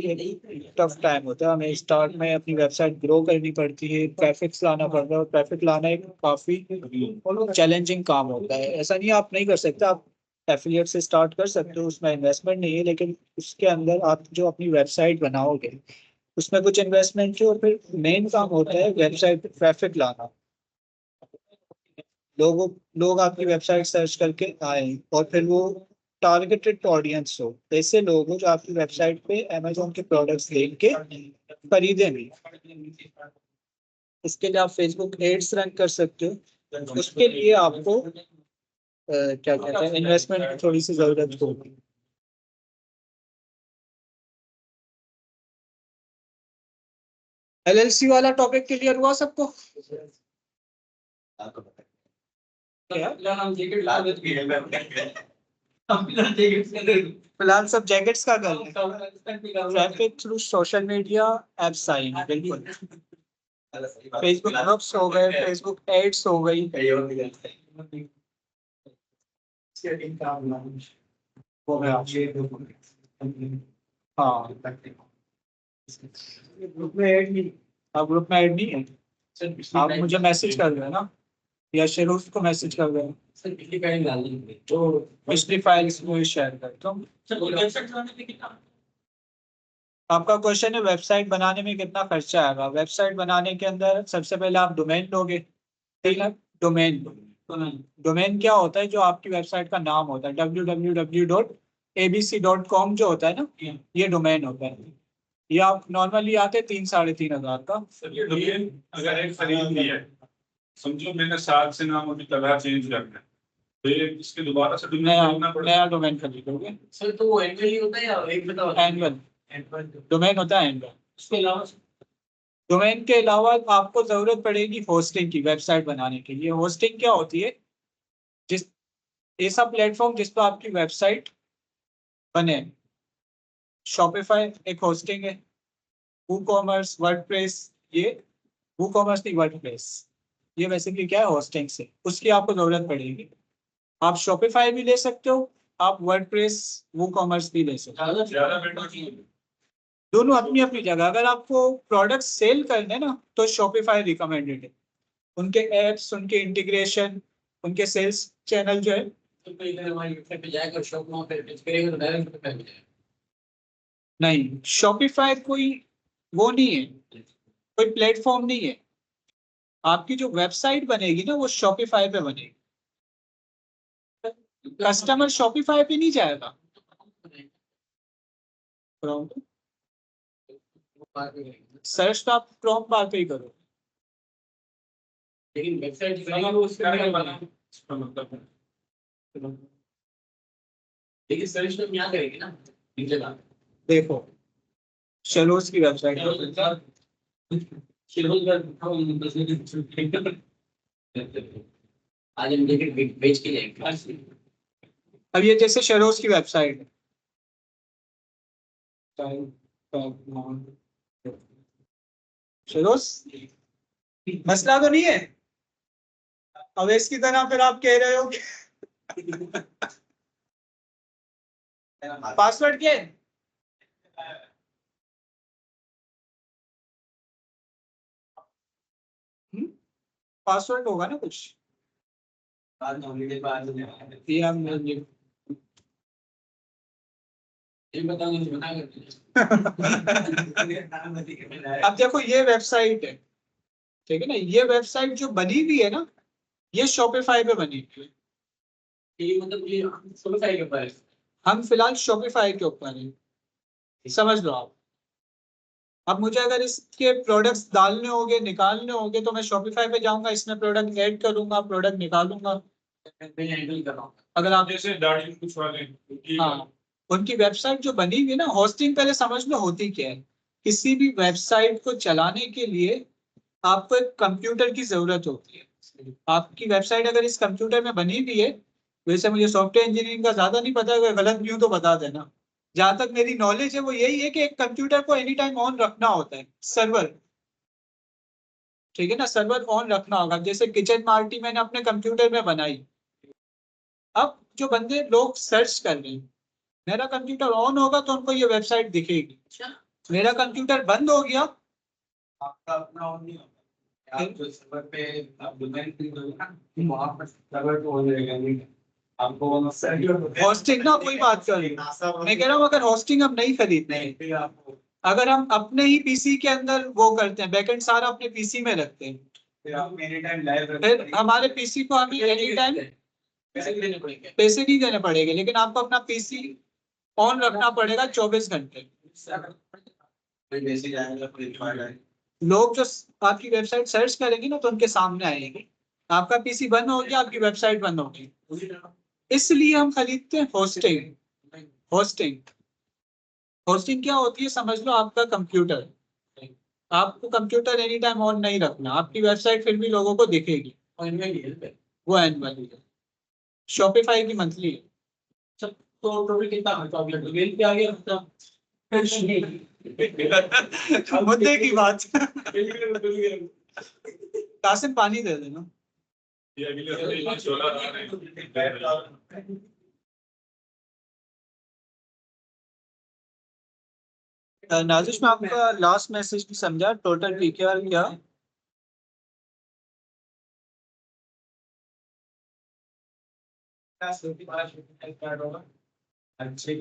टफ टाइम होता है। हमें स्टार्ट में अपनी वेबसाइट ग्रो करनी पड़ती है, ट्रैफिक लाना पड़ता है, और ट्रैफिक लाना एक काफ़ी चैलेंजिंग काम होता है। ऐसा नहीं आप नहीं कर सकते, आप एफिलिएट से स्टार्ट कर सकते हो, उसमें इन्वेस्टमेंट नहीं है, लेकिन उसके अंदर आप जो अपनी वेबसाइट बनाओगे उसमें कुछ इन्वेस्टमेंट है और फिर मेन काम होता है वेबसाइट पे ट्रैफिक लाना। लोग आपकी वेबसाइट सर्च करके आए और फिर वो टारगेटेड ऑडियंस हो, ऐसे लोग हो जो आपकी वेबसाइट पे अमेजोन के प्रोडक्ट्स देख के खरीदे भी। इसके लिए आप फेसबुक एड्स रन कर सकते हो। उसके लिए आपको क्या कहते हैं, इन्वेस्टमेंट की थोड़ी सी जरूरत होगी। एलएलसी वाला टॉपिक क्लियर हुआ सबको? फिलहाल सब जैकेट्स का कर लें। Traffic through social media apps I हैं, बिल्कुल। फेसबुक ग्रुप्स हो गए, फेसबुक एड्स हो गई। हाँ, ग्रुप में ऐड नहीं, आप ग्रुप में ऐड नहीं है। आप मुझे मैसेज कर रहे हैं ना, या शेरूफ को मैसेज कर रहे हैं तो पिछली फाइल्स में शेयर करता हूँ। आपका क्वेश्चन है वेबसाइट बनाने में कितना खर्चा आएगा। वेबसाइट बनाने के अंदर सबसे पहले आप डोमेन लोगे, ठीक है। डोमेन क्या होता है? जो आपकी वेबसाइट का नाम होता है, www.abc.com जो होता है ना, ये डोमेन होता है। ये आप नॉर्मली आते 3-3.5 हजार का। ये डोमेन अगर एक खरीद लिया है, समझो मैंने 7 से नाम अभी कलर चेंज करना है, तो ये इसके दोबारा से नया डोमेन खरीदोगे सर। तो वो एनुअली होता है या एक बताओ? एनुअल डोमेन होता है एनुअल। उसके अलावा डोमेन के अलावा आपको जरूरत पड़ेगी होस्टिंग की वेबसाइट बनाने के लिए। होस्टिंग क्या होती है? जिस ऐसा प्लेटफॉर्म जिस पर आपकी वेबसाइट बने। शॉपिफाई एक होस्टिंग है, वूकॉमर्स, वर्डप्रेस, ये वूकॉमर्स नहीं वर्डप्रेस, ये बेसिकली क्या है, होस्टिंग से उसकी आपको जरूरत पड़ेगी। आप शॉपिफाई भी ले सकते हो, आप वर्डप्रेस वूकॉमर्स भी ले सकते हो, दोनों अपनी अपनी जगह। अगर आपको प्रोडक्ट सेल करने ना तो शॉपिफाई रिकमेंडेड है। उनके एप्स, उनके इंटीग्रेशन, उनके सेल्स चैनल जो है। तो कोई अगर हमारी वेबसाइट पे जाएगा शॉप में फिर पिच करेगा तो डायरेक्ट शॉपिफाई पे जाएगा। नहीं, शॉपिफाई कोई वो नहीं है, कोई प्लेटफॉर्म नहीं है। आपकी जो वेबसाइट बनेगी ना वो शॉपिफाई पे बनेगी। कस्टमर शॉपिफाई पे नहीं जाएगा। सर्च तो आप क्रोम बार पे ही करो, लेकिन वेबसाइट जो बनेगी वो उसका क्या बना मतलब, लेकिन सर्च तो हम यहाँ करेंगे ना नीचे का। देखो शेलोस की वेबसाइट आज हम टिकट बेच के जाएंगे। अब ये जैसे शेलोस की वेबसाइट है, शेलोस मसला तो नहीं है। अब इसकी तरह फिर आप कह रहे हो कि पासवर्ड क्या है? पासवर्ड होगा ना कुछ। ये हम अब देखो ये वेबसाइट है, ठीक है ना। ये वेबसाइट जो बनी हुई है ना, ये शॉपिफाई पे बनी हुई है। ये मतलब ये शॉपिफाई के ऊपर है। हम फिलहाल शॉपिफाई के ऊपर हैं, समझ लो आप। अब मुझे अगर इसके प्रोडक्ट्स डालने होंगे, निकालने होंगे, तो मैं शॉपिफाई पे जाऊंगा, इसमें प्रोडक्ट ऐड करूंगा, प्रोडक्ट निकालूंगा। मैं हैंडल कर रहा हूँ। अगर आप जैसे दाढ़ी कुछ वाले हाँ, उनकी वेबसाइट जो बनी हुई है ना, होस्टिंग पहले समझ लो होती क्या है। किसी भी वेबसाइट को चलाने के लिए आपको एक कंप्यूटर की जरूरत होती है। आपकी वेबसाइट अगर इस कंप्यूटर में बनी हुई है, वैसे मुझे सॉफ्टवेयर इंजीनियरिंग का ज्यादा नहीं पता, अगर गलत भी हूं तो बता देना। जहां तक मेरी नॉलेज है वो यही है कि एक कंप्यूटर को एनी टाइम ऑन रखना होता है, सर्वर, ठीक है ना। सर्वर ऑन रखना होगा। जैसे किचन पार्टी मैंने अपने कंप्यूटर में बनाई, अब जो बंदे लोग सर्च कर रहे हैं, मेरा कंप्यूटर ऑन होगा तो उनको ये वेबसाइट दिखेगी। मेरा कंप्यूटर बंद हो गया, आपका अपना ऑन नहीं होता। आप जो सर्वर पे आप डोमेन क्लिक करोगे ना, वहां पर सर्वर तो ऑन रहेगा। आपको होस्टिंग ना कोई बात कर रही, मैं कह रहा हूँ अगर होस्टिंग हम नहीं खरीदते हैं, अगर हम अपने ही पीसी के अंदर वो करते हैं, बैकएंड सारा अपने पीसी में रखते हैं, फिर हमारे पीसी को हमें एनी टाइम पैसे देने पड़ेंगे। पैसे नहीं देने पड़ेंगे, लेकिन आपको अपना पीसी ऑन रखना पड़ेगा 24 घंटे। लोग जो आपकी वेबसाइट सर्च करेंगे ना तो उनके सामने आएंगे, आपका पीसी बंद हो गया, आपकी वेबसाइट बंद होगी। इसलिए हम खरीदते हैं होस्टिंग। होस्टिंग क्या होती है, समझ लो आपका कंप्यूटर, आपको कंप्यूटर एनी टाइम ऑन नहीं रखना, आपकी वेबसाइट फिर भी लोगों को दिखेगी, वो एनुअल है। शॉपिफाई की मंथली है। तो टोटल कितना खर्चा हो गया, बिल पे आ गया खर्चा। मुद्दे की बात। कासिम पानी दे देना। ये अगले हफ्ते 16 आ रहे हैं। नाजिश में आपका लास्ट मैसेज नहीं समझा, टोटल पीकेआर क्या? छह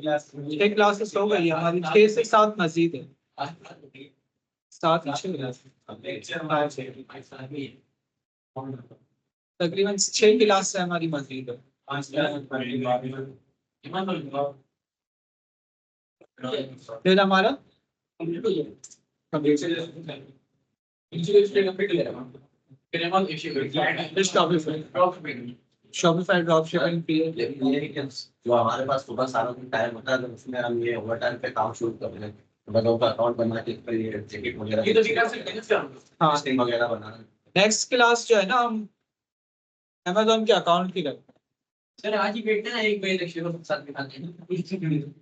क्लासेस हो गई हमारी, 6 से 7 मस्जिद है, 7 तकरीबन 6 क्लास है हमारी मस्जिद है। फिर हमारा शॉपिफाई ड्रॉपशिपिंग जो हमारे पास सुबह सारा दिन टाइम होता है, तो उसमें हम ये ओवर टाइम पे काम शुरू कर रहे हैं, बंदों का अकाउंट बना के फिर ये टिकट वगैरह हाँ वगैरह बनाना। नेक्स्ट क्लास जो है ना हम अमेजोन के अकाउंट की करते हैं। सर आज ही बैठते हैं 1 बजे तक शेरों के साथ बिठाते हैं।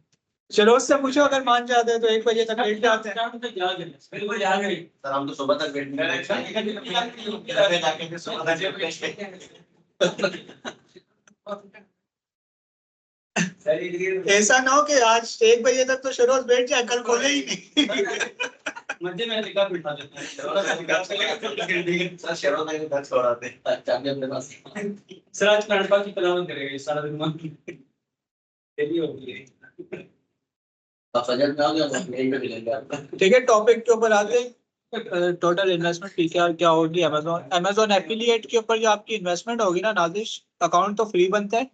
चलो उससे पूछो, अगर मान जाते हैं तो 1 बजे तक बैठ जाते हैं। बिल्कुल जा गए सर, हम तो सुबह तक बैठते हैं। ऐसा ना हो कि आज 1 बजे तक तो शरोज बैठ जाए, कल खोले ही नहीं। मध्य में टिकट बिठा देते हैं, सर शेरों में घर छोड़ाते हैं चाबी अपने पास। सर आज नाटक की प्लान करेंगे सारा दिन डेली होती है। बजट में आ गया तो यहीं पे मिलेंगे आपको। ठीक है, टॉपिक के ऊपर आते हैं। टोटल इन्वेस्टमेंट पीकेआर क्या होगी अमेजोन एफिलिएट के ऊपर जो आपकी इन्वेस्टमेंट होगी ना नाजिश, अकाउंट तो फ्री बनता है,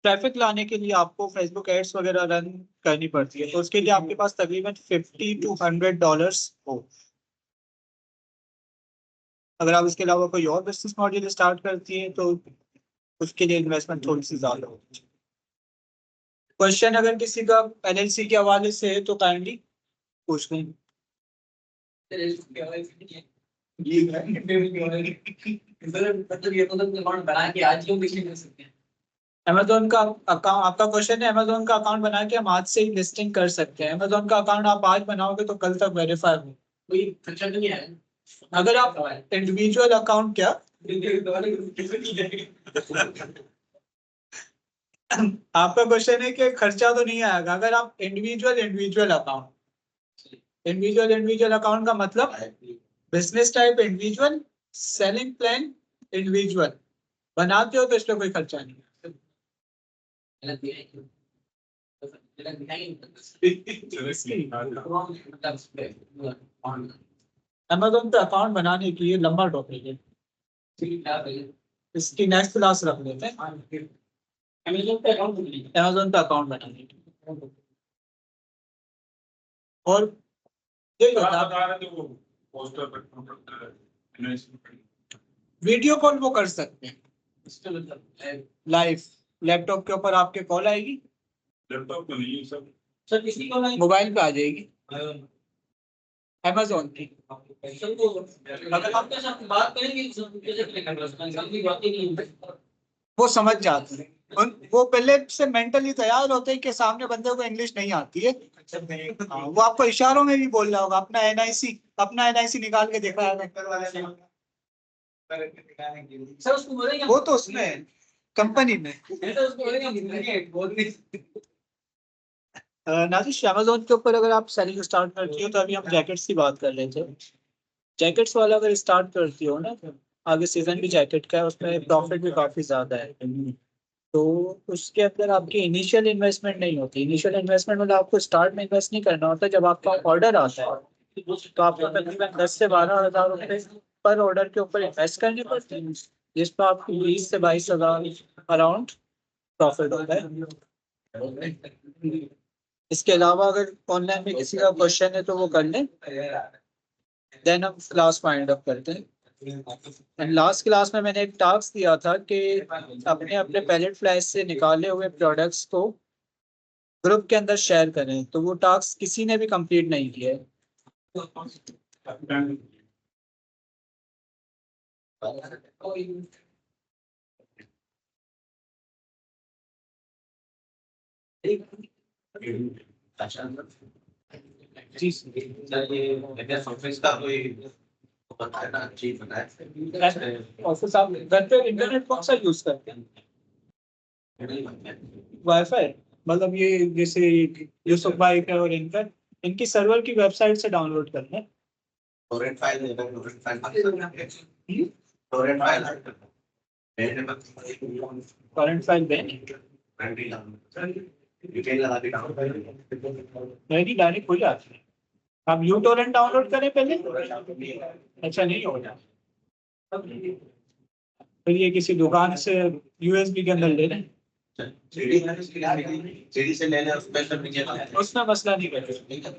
ट्रैफिक लाने के लिए आपको फेसबुक एड्स वगैरह रन करनी पड़ती है, तो उसके लिए आपके पास तकरीबन $50 to $100 हो। अगर आप इसके अलावा कोई और बिजनेस मॉडल स्टार्ट करती है तो उसके लिए इन्वेस्टमेंट थोड़ी सी ज्यादा होगी। क्वेश्चन अगर किसी का एलएलसी के हवाले से है तो काइंडली पूछ लें। अमेजोन का अकाउंट, आपका क्वेश्चन है अमेजोन का अकाउंट बना के हम आज से ही लिस्टिंग कर सकते हैं। अमेजोन का अकाउंट आप आज बनाओगे तो कल तक वेरीफाई हो। कोई खर्चा नहीं है अगर आप इंडिविजुअल अकाउंट क्या आपका क्वेश्चन है कि खर्चा तो नहीं आएगा अगर आप इंडिविजुअल अकाउंट का मतलब business type individual, selling plan individual बनाते हो तो इसमें कोई खर्चा नहीं है। अमेजोन पे अकाउंट बनाने के लिए लंबा टॉपिक है, इसकी नेक्स्ट क्लास रख लेते हैं। अमेजोन पे अकाउंट बनाने के लिए और ये वीडियो कॉल वो कर सकते हैं लाइव, लैपटॉप के ऊपर आपके कॉल आएगी, लैपटॉप तो नहीं है सर किसी को मोबाइल पे आ जाएगी अमेजोन की। अगर आपके साथ बात करेंगे वो समझ जाते हैं, वो पहले से मेंटली तैयार होते हैं कि सामने बंदे को इंग्लिश नहीं आती है। वो आपको इशारों में भी बोल रहा होगा, अपना एनआईसी निकाल के दिखा है सर उसको बोलेंगे वो तो उसमें कंपनी में। नाजिश अमेजोन के ऊपर अगर आप सेलिंग स्टार्ट करती हो तो अभी हम जैकेट्स की बात कर रहे थे, जैकेट्स वाला अगर स्टार्ट करती हो ना, आगे सीजन भी जैकेट का है, उसमें प्रॉफिट भी काफी ज्यादा है। तो उसके अंदर आपकी इनिशियल इन्वेस्टमेंट नहीं होती। इनिशियल इन्वेस्टमेंट मतलब आपको स्टार्ट में इन्वेस्ट नहीं करना होता। जब आपका ऑर्डर आता है तो आपको तकरीबन 10 से 12 हज़ार रुपये पर ऑर्डर के ऊपर इन्वेस्ट करने पड़ते हैं, जिस पर आपको 20 से 22 हज़ार अराउंड प्रॉफिट होता है। इसके अलावा अगर ऑनलाइन में किसी का क्वेश्चन है तो वो कर लें, देन हम क्लास फाइंड अप करते हैं। एंड लास्ट क्लास में मैंने एक टास्क दिया था कि अपने अपने पैलेट फ्लैश से निकाले हुए प्रोडक्ट्स को ग्रुप के अंदर शेयर करें, तो वो टास्क किसी ने भी कंप्लीट नहीं किया है। जी सर ये ऑफिस का कोई बताना चीज बताए ऑफिस आप घर पे इंटरनेट कौन सा यूज करते हैं? वाईफाई? मतलब ये जैसे यूसुफ भाई का और इनका, इनकी सर्वर की वेबसाइट से डाउनलोड करना है। Torrent file Torrent file current file bank नहीं, डायरेक्ट हो जाती है। आप यू टोरेंट डाउनलोड करें पहले। अच्छा नहीं होगा, फिर ये किसी दुकान से यूएसबी के अंदर ले लें, सीडी से लेने और स्पेशल नीचे उसमें मसला नहीं करेगा,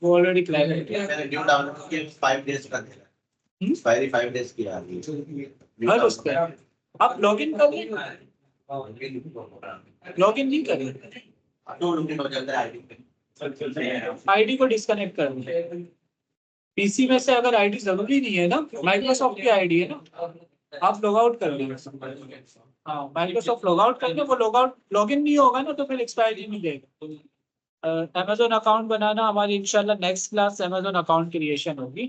वो ऑलरेडी क्लियर है। मैंने न्यू डाउनलोड किया 5 डेज का दे रहा है एक्सपायरी 5 डेज की आ रही है हर उस पे आप लॉगिन कर लें। लॉगिन नहीं करें, हो जाता है आईडी को डिस्कनेक्ट कर दें। पीसी में से अगर आईडी जरूरी नहीं है ना, माइक्रोसॉफ्ट की आईडी है ना, आप लॉग आउट कर लेंगे। हाँ, माइक्रोसॉफ्ट लॉग आउट करके वो लॉग आउट लॉगिन नहीं होगा ना तो फिर एक्सपायरी नहीं देगा। अमेजोन अकाउंट बनाना हमारी इंशाल्लाह next class Amazon account creation होगी।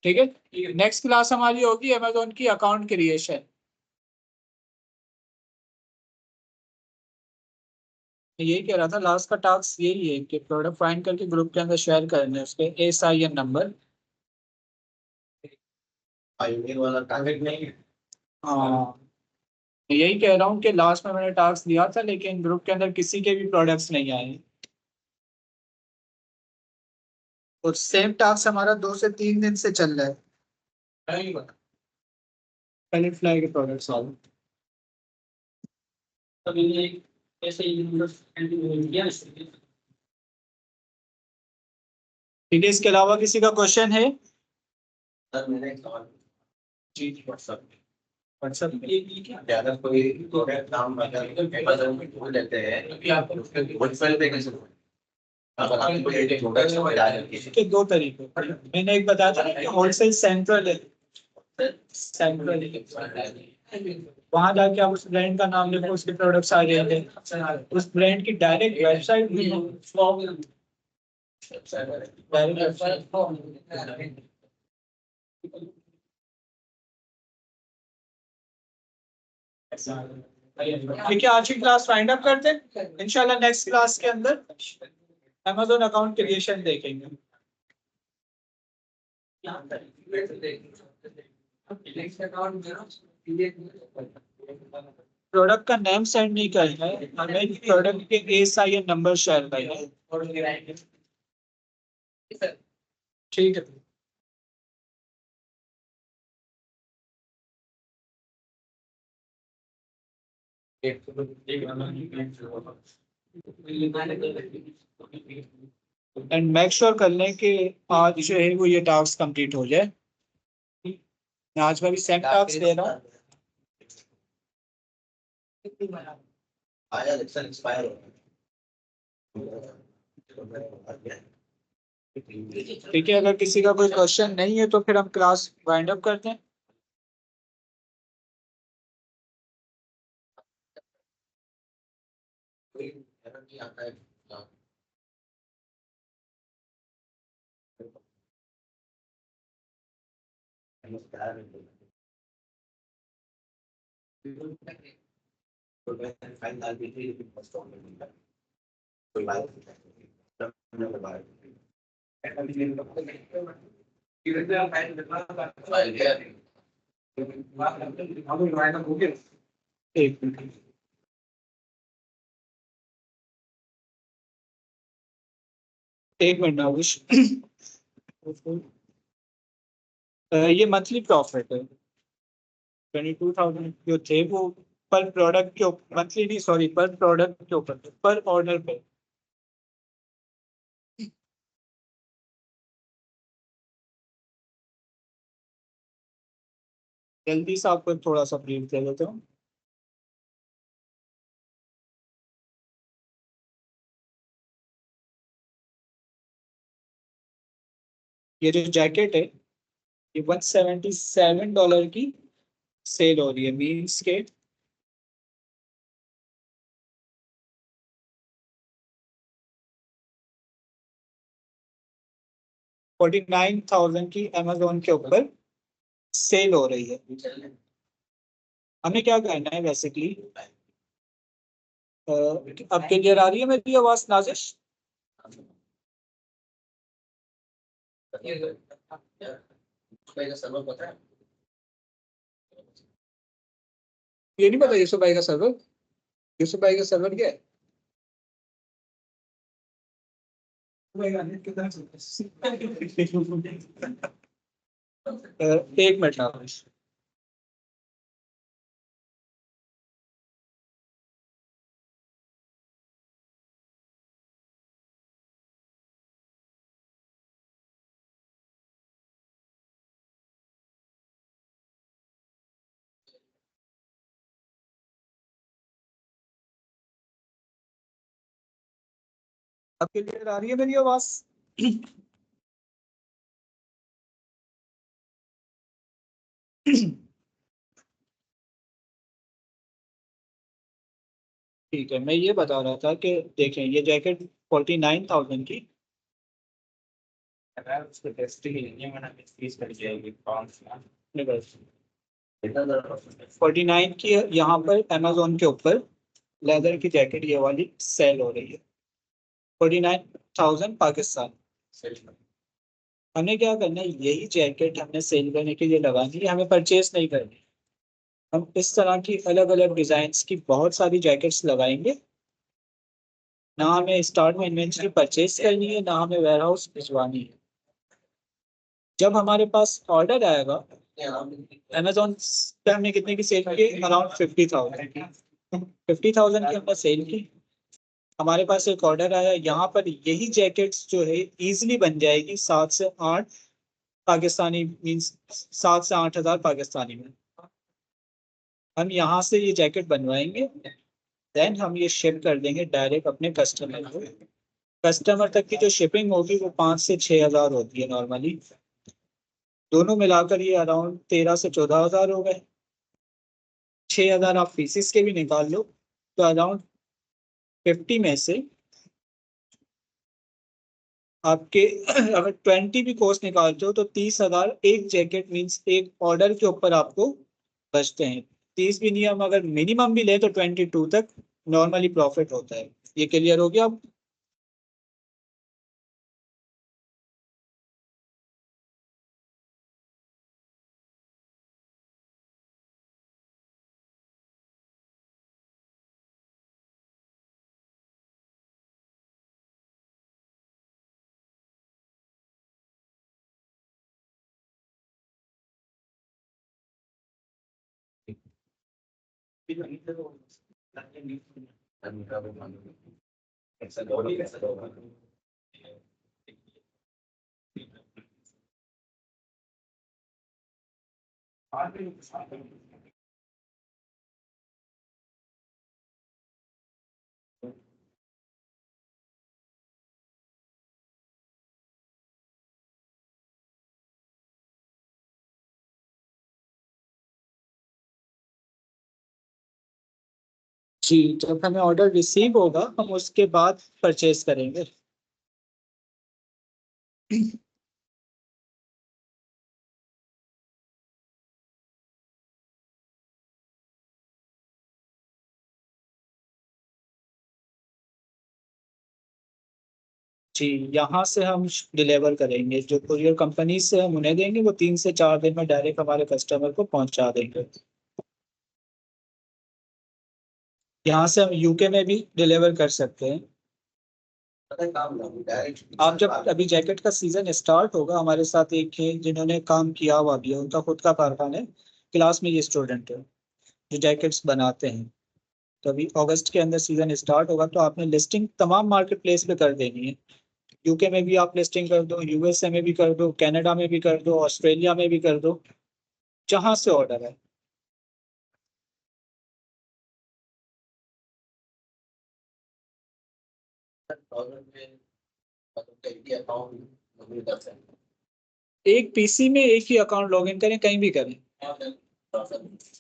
ठीक है, नेक्स्ट क्लास हमारी होगी अमेजोन की अकाउंट क्रिएशन। यही कह रहा था, लास्ट का टास्क यही है कि प्रोडक्ट फाइंड करके ग्रुप के अंदर शेयर करने उसके SIN नंबर। पायोनियर वाला टारगेट नहीं है हाँ, यही कह रहा हूँ कि लास्ट में मैंने टास्क दिया था लेकिन ग्रुप के अंदर किसी के भी प्रोडक्ट्स नहीं आए। और सेम टास्क हमारा 2 से 3 दिन से चल रहा है। पैलेट फ्लाई के प्रोडक्ट्स वाले। ठीक है, इसके अलावा किसी का क्वेश्चन है? सर मैंने एक सवाल जी व्हाट्सएप व्हाट्सएप अगर कोई प्रोडक्ट नाम अगर अमेज़न में ढूंढ लेते हैं वेबसाइट पे कैसे अगर आपको कोई एक प्रोडक्ट समझ आ जाती है के 2 तरीके, मैंने एक बताया था कि होलसेल सेंट्रल है। सेंट्रल वहां जाके आप उस ब्रांड का नाम लिखो, उसके प्रोडक्ट्स आ जाएंगे। उस ब्रांड की डायरेक्ट वेबसाइट भी ठीक है, आज की क्लास फाइंड अप करते हैं। इंशाल्लाह नेक्स्ट क्लास के अंदर अमेजोन अकाउंट क्रिएशन देखेंगे। प्रोडक्ट का नेम सेंड नहीं करना है हमें, प्रोडक्ट के SIN नंबर शेयर करना है। ठीक है। एंड मेक श्योर कर लें कि आज जो है वो ये टास्क कंप्लीट हो जाए। मैं आज का भी सेम टास्क दे रहा हूँ। आया लेक्चर एक्सपायर ठीक है, अगर किसी का कोई क्वेश्चन नहीं है तो फिर हम क्लास वाइंड अप करते हैं। आता है नमस्कार तो मैं फाइल डाल दी थी पोस्ट ऑन में कोई बात नहीं एक मिनट। एक मिनट नाविश। ये मंथली प्रॉफिट है 22,000 जो थे वो पर प्रोडक्ट के ऊपर, मंथली नहीं सॉरी, पर प्रोडक्ट के ऊपर, पर ऑर्डर पे। जल्दी से आपको थोड़ा सा ब्रीफ दे देता हूँ। ये जो जैकेट है ये $177 की सेल हो रही है, मीन्स के 49,000 की अमेजोन के ऊपर सेल हो रही है। हमें क्या करना है बेसिकली, अब क्लियर आ रही है मेरी आवाज नाजिश? ये नहीं पता यूसुफ भाई का सर्वर, यूसुफ भाई का सर्वर क्या है? एक मिनट नाजिश। अब क्लियर आ रही है मेरी आवाज? ठीक है, मैं ये बता रहा था कि देखें ये जैकेट 49,000 की, उसको टेस्ट ही नहीं है, मैंने फीस कर दिया है 49 की यहाँ पर अमेजोन के ऊपर लेदर की जैकेट ये वाली सेल हो रही है 49,000 पाकिस्तान। हमें क्या करना है, यही जैकेट हमने सेल करने के लिए लगानी है, हमें परचेज नहीं करनी। हम इस तरह की अलग अलग डिजाइन की बहुत सारी जैकेट्स लगाएंगे, ना हमें स्टार्ट में इन्वेंटरी परचेज करनी है, ना हमें वेयर हाउस भिजवानी है। जब हमारे पास ऑर्डर आएगा, अमेजोन पे हमने कितने की सेल की? अराउंड 50,000 की, 50,000 की हमने सेल की। हमारे पास एक ऑर्डर आया, यहाँ पर यही जैकेट्स जो है इजीली बन जाएगी 7 से 8 पाकिस्तानी, मींस 7 से 8 हज़ार पाकिस्तानी में। हम यहाँ से ये जैकेट बनवाएंगे, देन हम ये शिप कर देंगे डायरेक्ट अपने कस्टमर को। कस्टमर तक की जो शिपिंग होगी वो 5 से 6 हज़ार होती है नॉर्मली, दोनों मिलाकर ये अराउंड 13 से 14 हज़ार हो गए। 6 हज़ार आप पीसीस के भी निकाल लो तो अराउंड 50 में से आपके अगर 20 भी कॉस्ट निकालते हो तो 30 हज़ार एक जैकेट, मींस एक ऑर्डर के ऊपर आपको बचते हैं। 30 भी नहीं, हम अगर मिनिमम भी ले तो 22 तक नॉर्मली प्रॉफिट होता है। ये क्लियर हो गया आप? जी, जब हमें ऑर्डर रिसीव होगा हम उसके बाद परचेज करेंगे। जी, यहाँ से हम डिलीवर करेंगे, जो कुरियर कंपनी से हम उन्हें देंगे वो 3 से 4 दिन में डायरेक्ट हमारे कस्टमर को पहुंचा देंगे। यहाँ से हम यूके में भी डिलीवर कर सकते हैं। आप जब अभी जैकेट का सीजन स्टार्ट होगा, हमारे साथ एक है जिन्होंने काम किया हुआ भी है, उनका खुद का कारखाना है, क्लास में ये स्टूडेंट है जो जैकेट्स बनाते हैं। तो अभी अगस्त के अंदर सीजन स्टार्ट होगा, तो आपने लिस्टिंग तमाम मार्केट प्लेस पे कर देनी है। यूके में भी आप लिस्टिंग कर दो, यूएसए में भी कर दो, कनाडा में भी कर दो, ऑस्ट्रेलिया में भी कर दो, जहां से ऑर्डर है। एक पीसी में एक ही अकाउंट लॉगिन करें, कहीं भी करें।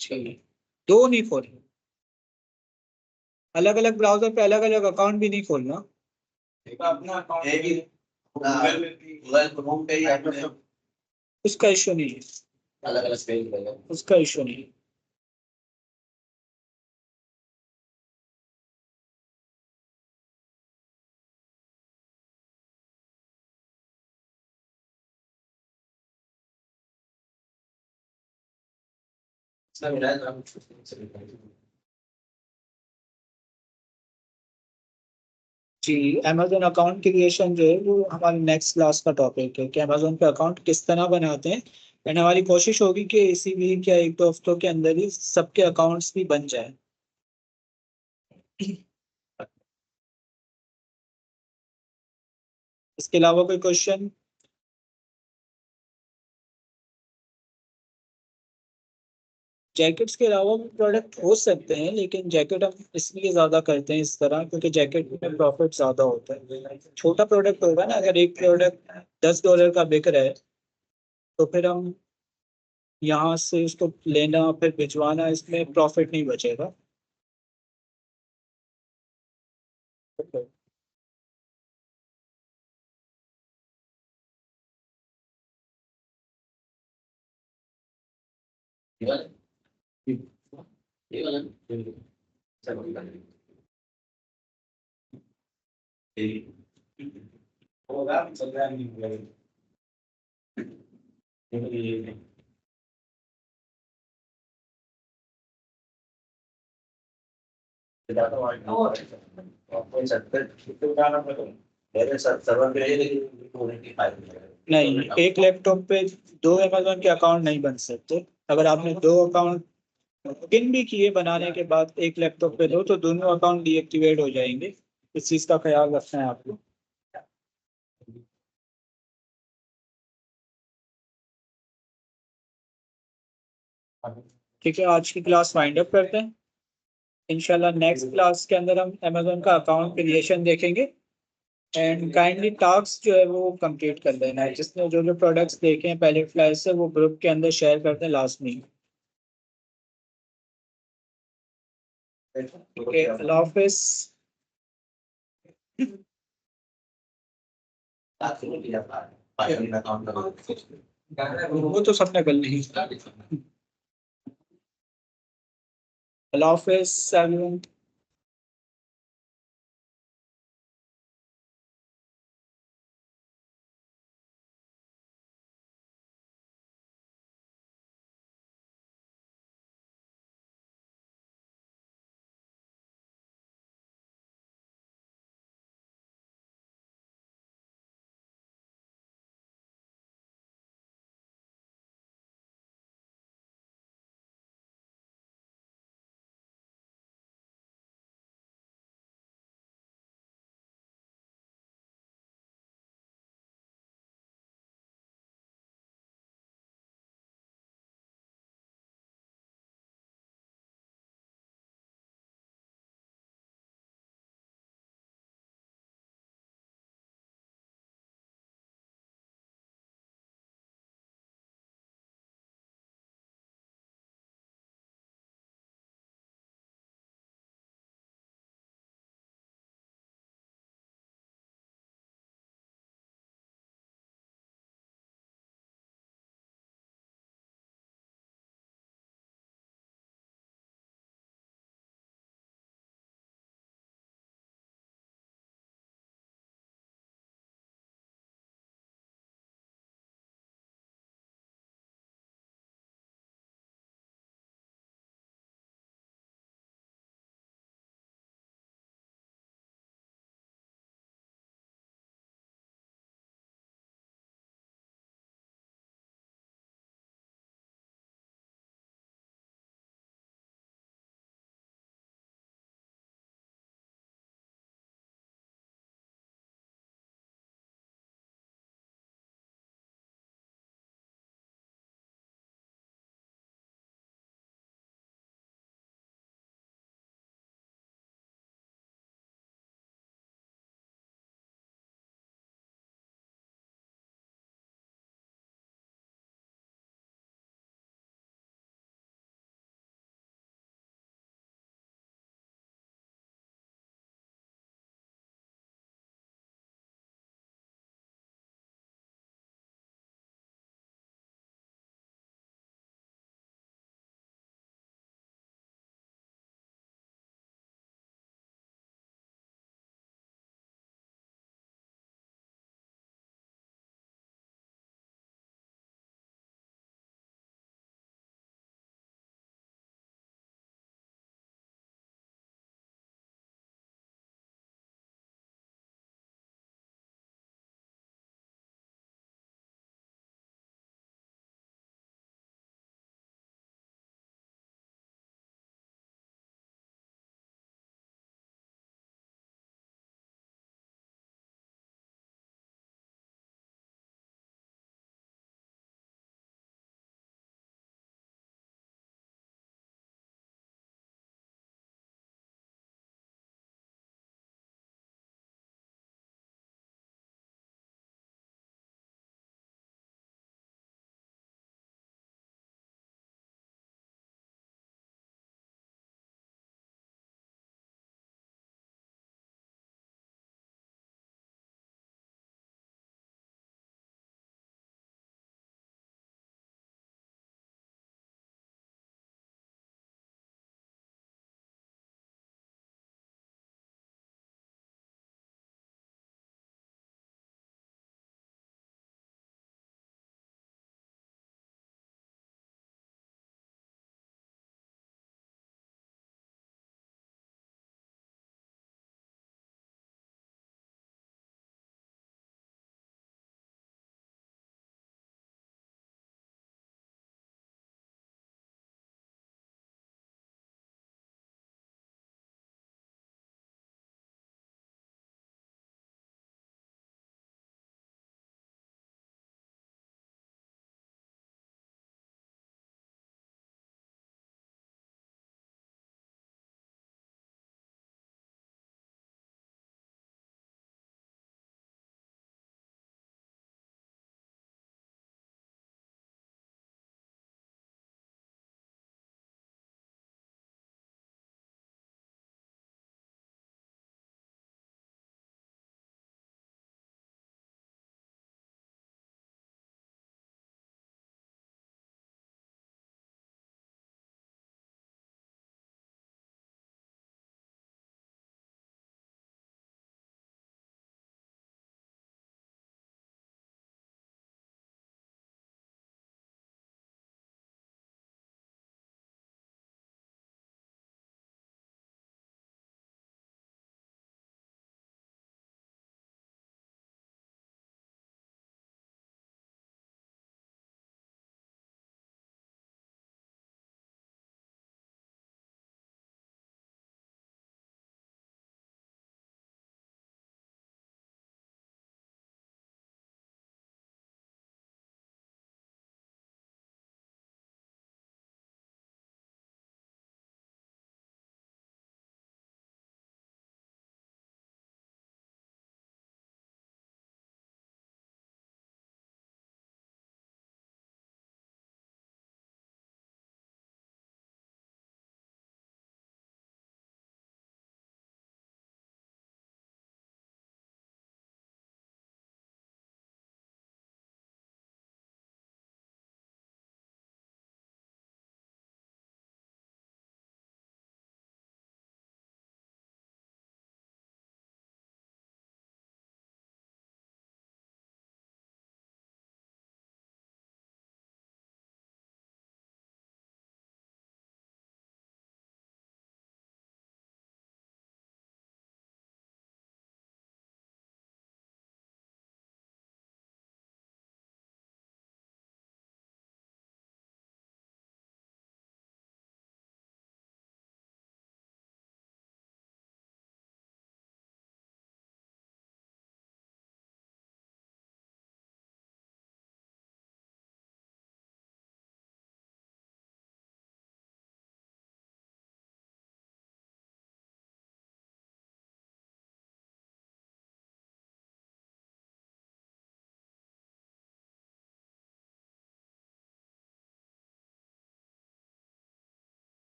ठीक, दो नहीं खोलना, अलग अलग ब्राउजर पे अलग अलग अकाउंट भी नहीं खोलना। अपना अकाउंट उसका इशू नहीं है, अलग अलग पेज उसका इशू नहीं है। जी, अमेजोन अकाउंट क्रिएशन जो है वो हमारी नेक्स्ट क्लास का टॉपिक है कि अमेजोन पे अकाउंट किस तरह बनाते हैं। एंड हमारी कोशिश होगी कि इसी वीक या एक दो हफ्तों के अंदर ही सबके अकाउंट्स भी बन जाए। इसके अलावा कोई क्वेश्चन? जैकेट्स के अलावा भी प्रोडक्ट हो सकते हैं, लेकिन जैकेट हम इसलिए ज़्यादा करते हैं इस तरह क्योंकि जैकेट में प्रॉफिट ज़्यादा होता है। छोटा प्रोडक्ट होगा ना, अगर एक प्रोडक्ट $10 का बिक रहा है तो फिर हम यहाँ से उसको लेना फिर भिजवाना, इसमें प्रॉफिट नहीं बचेगा। होगा चल रहा है नहीं, एक लैपटॉप पे दो अमेजोन के अकाउंट नहीं बन सकते। अगर आपने दो अकाउंट लॉगिन भी किए बनाने के बाद एक लैपटॉप पे दो, तो दोनों अकाउंट डीएक्टिवेट हो जाएंगे। इस चीज़ का ख्याल रखना है आपको। ठीक है, आज की क्लास वाइंड अप करते हैं। इंशाल्लाह नेक्स्ट क्लास के अंदर हम अमेजोन का अकाउंट क्रिएशन देखेंगे। एंड काइंडली टास्क जो है वो कंप्लीट कर देना है। जिसने जो जो प्रोडक्ट्स देखे हैं पहले फ्लैश से, वो ग्रुप के अंदर शेयर कर दें लास्ट में। ठीक है, अल्लाह हाफिज। वो तो सबने कर ली। अल्लाह हाफिज एवरीवन।